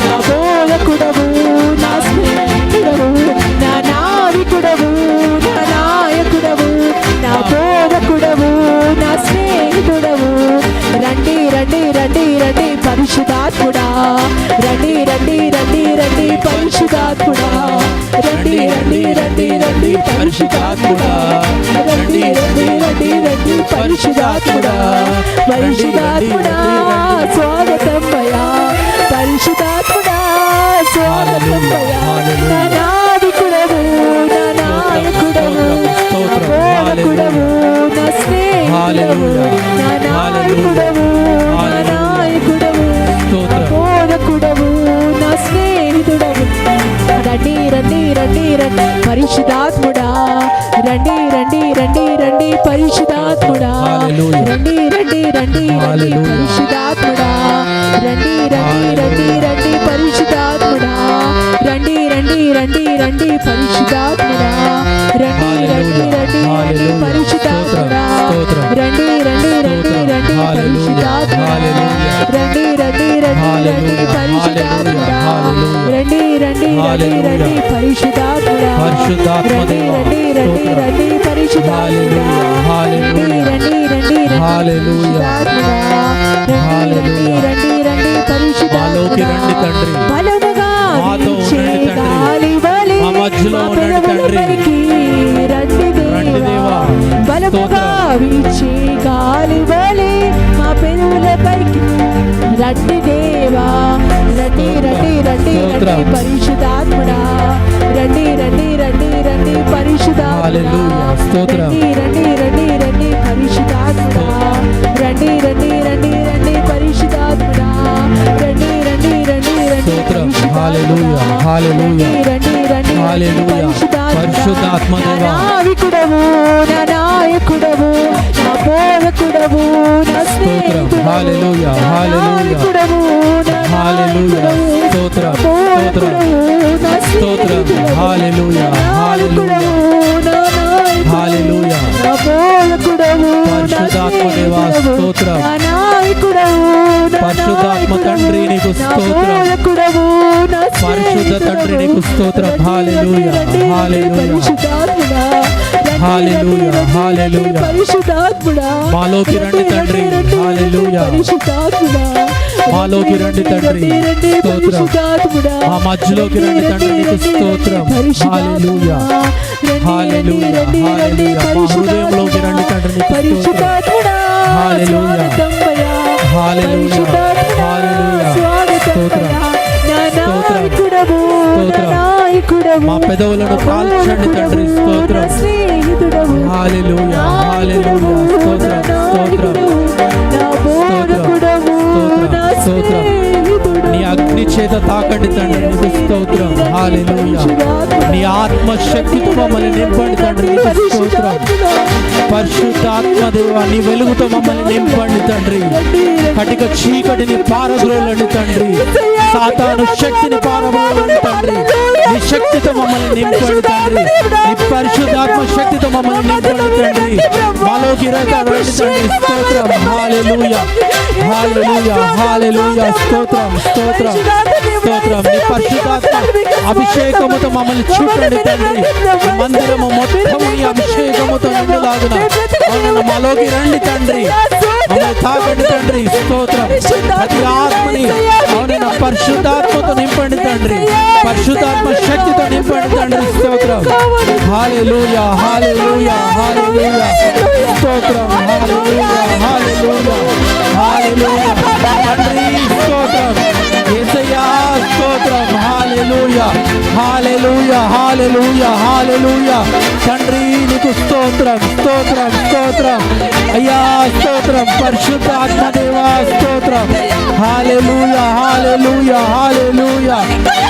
నా బోధకుడవు, నా స్నేహితుడవు, నా నావికుడవు, నా నాయకుడవు, నా బోధకుడవు, నా స్నేహితుడవు. రండి రండి రండి రండి పరిశుద్ధాత్ముడా, రండి రండి రండి రండి పరిశుద్ధాత్ముడా, రండి రండి రండి రండి పరిశుద్ధాత్ముడా, రండి రండి రండి రండి పరిశుద్ధాత్ముడా. పరిశుద్ధాత్ముడా స్వాగతం అయ్యా, పరిశుద్ధాత్ముడా స్వాగతం అయ్యా. నా నావికుడవు, నా నాయకుడవు, నా బోధకుడవు, నా స్నేహితుడవు, నా నాయకుడవు, నా నాయకుడవు, నా బోధకుడవు, నా స్నేహితుడవు. రండి రండి రండి రండి పరిశుద్ధాత్ముడా, రండి రండి రండి రండి పరిశుద్ధాత్ముడా, రండి రండి రండి రండి పరిశుద్ధాత్ముడా, రండి రండి రండి రండి పరిశుద్ధాత్ముడా, రండి రండి రండి రండి పరిశుద్ధాత్ముడా, రండి రండి రండి రండి పరిశుద్ధాత్ముడా, రండి రండి రండి రండి పరిశుద్ధాత్ముడా, రండి రండి రండి రండి పరిశుద్ధాత్ముడా, రండి రండి రండి రండి పరిశుద్ధాత్ముడా, రండి రండి రండి రండి పరిశుద్ధాత్ముడా, రండి రండి రండి రండి పరిశుద్ధాత్ముడా, రండి రండి రండి పరిశుద్ధాత్ముడా. బలముగా వీచే గాలి వలె మా పెదవులపైకి రండి దేవా, బలముగా వీచే గాలి వలె మా పెదవులపైకి రండి దేవా, రండి రండి రండి రండి పరిశుద్ధాత్ముడా, రండి రండి రండి రండి పరిశుద్ధాత్ముడా, రండి రండి రండి రండి పరిశుద్ధాత్ముడా, రండి రండి రండి రండి పరిశుద్ధాత్ముడా, రండి రండి రండి రండి పరిశుద్ధాత్ముడా, రండి రండి రండి పరిశుద్ధాత్ముడా. నా నావికుడవు, నా నాయకుడవు, నా బోధకుడవు, నా స్నేహితుడవు, నా నావికుడవు, నా నాయకుడవు, నా బోధకుడవు, నా స్నేహితుడవు, నా నావికుడవు, నా నాయకుడవు, నా బోధకుడవు, నా స్నేహితుడవు, నా నాయకుడవు, పరిశుద్ధాత్మ తండ్రి నీకు స్తోత్రం, బోధకుడవు, నా పరిశుద్ధ తండ్రి నీకు స్తోత్రం. హల్లెలూయా హల్లెలూయా పరిశుద్ధాత్ముడా, హల్లెలూయా హల్లెలూయా. పరిశుద్ధాత్ముడా మాలోకి రండి తండ్రి, హల్లెలూయా. పరిశుద్ధాత్ముడా, మాలోకి రండి తండ్రి, స్తోత్రం. మా మధ్యలోకి రండి తండ్రి, నీకు స్తోత్రం. హల్లెలూయా హల్లెలూయా హల్లెలూయా. మా హృదయంలోకి రండి తండ్రి, నీకు స్తోత్రం. హల్లెలూయా హల్లెలూయా హల్లెలూయా. స్తోత్రం స్తోత్రం స్తోత్రం. మా పెదవులను కాల్చండి తండ్రి, స్తోత్రం. హల్లెలూయా హల్లెలూయా. స్తోత్రం స్తోత్రం స్తోత్రం స్తోత్రం. నీ అగ్ని చేత తాకండి తండ్రి, నీకు స్తోత్రం. హల్లెలూయా. నీ ఆత్మశక్తితో మమ్మల్ని నింపండి తండ్రి, నీకు స్తోత్రం. పరిశుద్ధాత్మ దేవా, నీ వెలుగుతో మమ్మల్ని నింపండి తండ్రి. కటిక చీకటిని పారద్రోలండి తండ్రి, సాతాను శక్తిని పారద్రోలండి తండ్రి. నీ శక్తితో మమ్మల్ని నింపండి తండ్రి, నీ పరిశుద్ధాత్మ శక్తితో మమ్మల్ని నింపండి తండ్రి. మాలోకి రండి తండ్రి, స్తోత్రం. హల్లెలూయా హల్లెలూయా హల్లెలూయా. స్తోత్రం స్తోత్రం స్తోత్రం. నీ పరిశుద్ధాత్మ అభిషేకముతో మమ్మల్ని చుట్టండి తండ్రి. మందిరము మొత్తము నీ అభిషేకముతో నిండులాగున అవునన్న మాలోకి రండి తండ్రి, మమ్మల్ని తాకండి తండ్రి. స్తోత్రం. ప్రతి ఆత్మని అవునన్న పరిశుద్ధాత్మతో నింపండి తండ్రి, పరిశుద్ధాత్మ శక్తితో నింపండి తండ్రి. స్తోత్రం. హల్లెలూయా హల్లెలూయా హల్లెలూయా. స్తోత్రం. హల్లెలూయా హల్లెలూయా హల్లెలూయా. తండ్రి స్తోత్రం. యేసయ్యా స్తోత్రం. హల్లెలూయా హల్లెలూయా హల్లెలూయా హల్లెలూయా. తండ్రి నీకు స్తోత్రం స్తోత్రం స్తోత్రం. అయ్యా స్తోత్రం. పరిశుద్ధ ఆత్మదేవా స్తోత్రం. స్తోత్రం. హల్లెలూయా హల్లెలూయా హల్లెలూయా.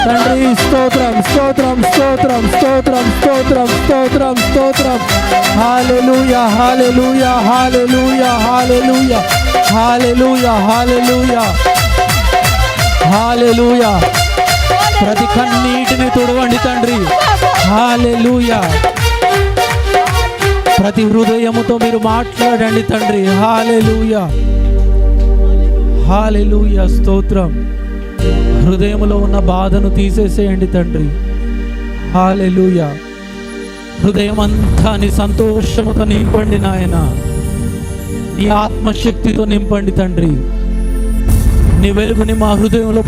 తండ్రి స్తోత్రం స్తోత్రం స్తోత్రం స్తోత్రం స్తోత్రం స్తోత్రం స్తోత్రం. హల్లెలూయా హల్లెలూయా హల్లెలూయా హల్లెలూయా హల్లెలూయా హల్లెలూయా హల్లెలూయా. ప్రతి కన్నీటిని తుడవండి తండ్రి. హల్లెలూయా. ప్రతి హృదయముతో మీరు మాట్లాడండి తండ్రి. హల్లెలూయా హల్లెలూయా. స్తోత్రం. హృదయములో ఉన్న బాధను తీసేసేయండి తండ్రి. హల్లెలూయా. హృదయం అంతా నీ సంతోషముతో నింపండి నాయన. నీ ఆత్మశక్తితో నింపండి తండ్రి. నీ వెలుగుని మా హృదయంలో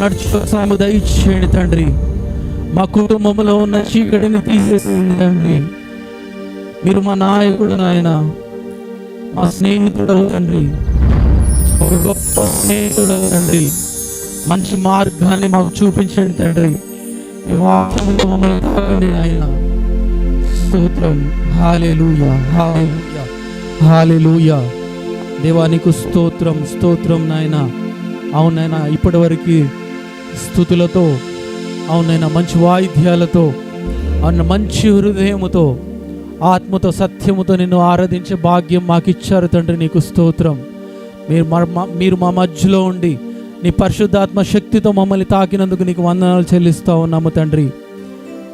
నడుచు దయచేయండి తండ్రి. మా కుటుంబంలో ఉన్న చీకటిని తీసేసేయండి తండ్రి. మీరు మా నాయకుడు నాయన, మా స్నేహితుడు తండ్రి, ఒక గొప్ప స్నేహితుడు తండ్రి. మంచి మార్గాన్ని మాకు చూపించండి తండ్రి. మీ వాక్యంతో మమ్మల్ని తాకండి నాయన. స్తోత్రం. హల్లెలూయా హల్లెలూయా హల్లెలూయా. దేవా నీకు స్తోత్రం స్తోత్రం నాయన. అవునైనా ఇప్పటివరకు స్తుతులతో, అవునైనా మంచి వాయిద్యాలతో, అవున మంచి హృదయముతో, ఆత్మతో సత్యముతో నిన్ను ఆరాధించే భాగ్యం మాకు ఇచ్చారు తండ్రి. నీకు స్తోత్రం. మీరు మా మధ్యలో ఉండి నీ పరిశుద్ధాత్మ శక్తితో మమ్మల్ని తాకినందుకు నీకు వందనాలు చెల్లిస్తూ ఉన్నాము తండ్రి.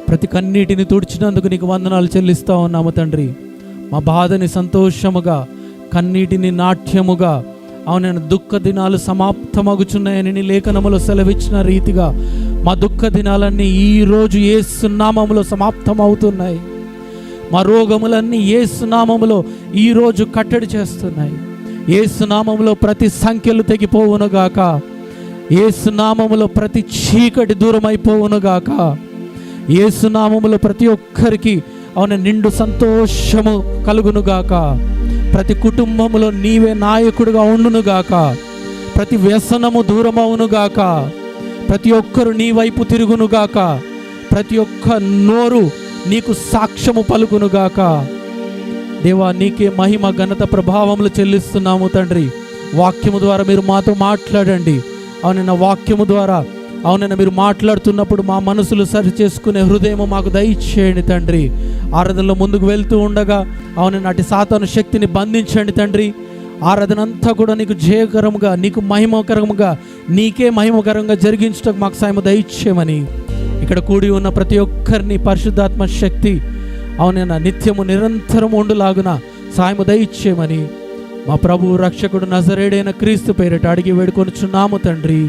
ప్రతి కన్నీటిని తుడిచినందుకు నీకు వందనాలు చెల్లిస్తూ ఉన్నాము తండ్రి. మా బాధని సంతోషముగా, కన్నీటిని నాట్యముగా, అవునైనా దుఃఖ దినాలు సమాప్తమగుచున్నాయని నీ లేఖనములో సెలవిచ్చిన రీతిగా మా దుఃఖ దినాలన్నీ ఈరోజు యేసు నామములో సమాప్తమవుతున్నాయి. మా రోగములన్నీ యేసు నామములో ఈరోజు కట్టడి చేస్తున్నాయి. యేసు నామములో ప్రతి సంఖ్యలు తెగిపోవునుగాక. యేసు నామములో ప్రతి చీకటి దూరం అయిపోవునుగాక. యేసు నామములో ప్రతి ఒక్కరికి అవున నిండు సంతోషము కలుగునుగాక. ప్రతి కుటుంబములో నీవే నాయకుడుగా ఉండునుగాక. ప్రతి వ్యసనము దూరమవునుగాక. ప్రతి ఒక్కరు నీ వైపు తిరుగునుగాక. ప్రతి ఒక్క నోరు నీకు సాక్ష్యము పలుకునుగాక. దేవా నీకే మహిమ ఘనత ప్రభావములు చెల్లిస్తున్నాము తండ్రి. వాక్యము ద్వారా మీరు మాతో మాట్లాడండి. అవునైనా వాక్యము ద్వారా అవునైనా మీరు మాట్లాడుతున్నప్పుడు మా మనసులు సరి చేసుకునే హృదయము మాకు దయచేయండి తండ్రి. ఆరాధనలో ముందుకు వెళ్తూ ఉండగా అవునైనా అటు సాతాను శక్తిని బంధించండి తండ్రి. ఆరాధన అంతా కూడా నీకు జయకరముగా, నీకు మహిమకరముగా, నీకే మహిమకరంగా జరిగించటకు మాకు సాయము దయచేయమని, ఇక్కడ కూడి ఉన్న ప్రతి ఒక్కరిని పరిశుద్ధాత్మ శక్తి అవునైనా నిత్యము నిరంతరం ఉండులాగున సాయము దయచేయమని మా ప్రభు రక్షకుడు నజరేడైన క్రీస్తు పేరిట అడిగి వేడుకొనుచున్నాము తండ్రి.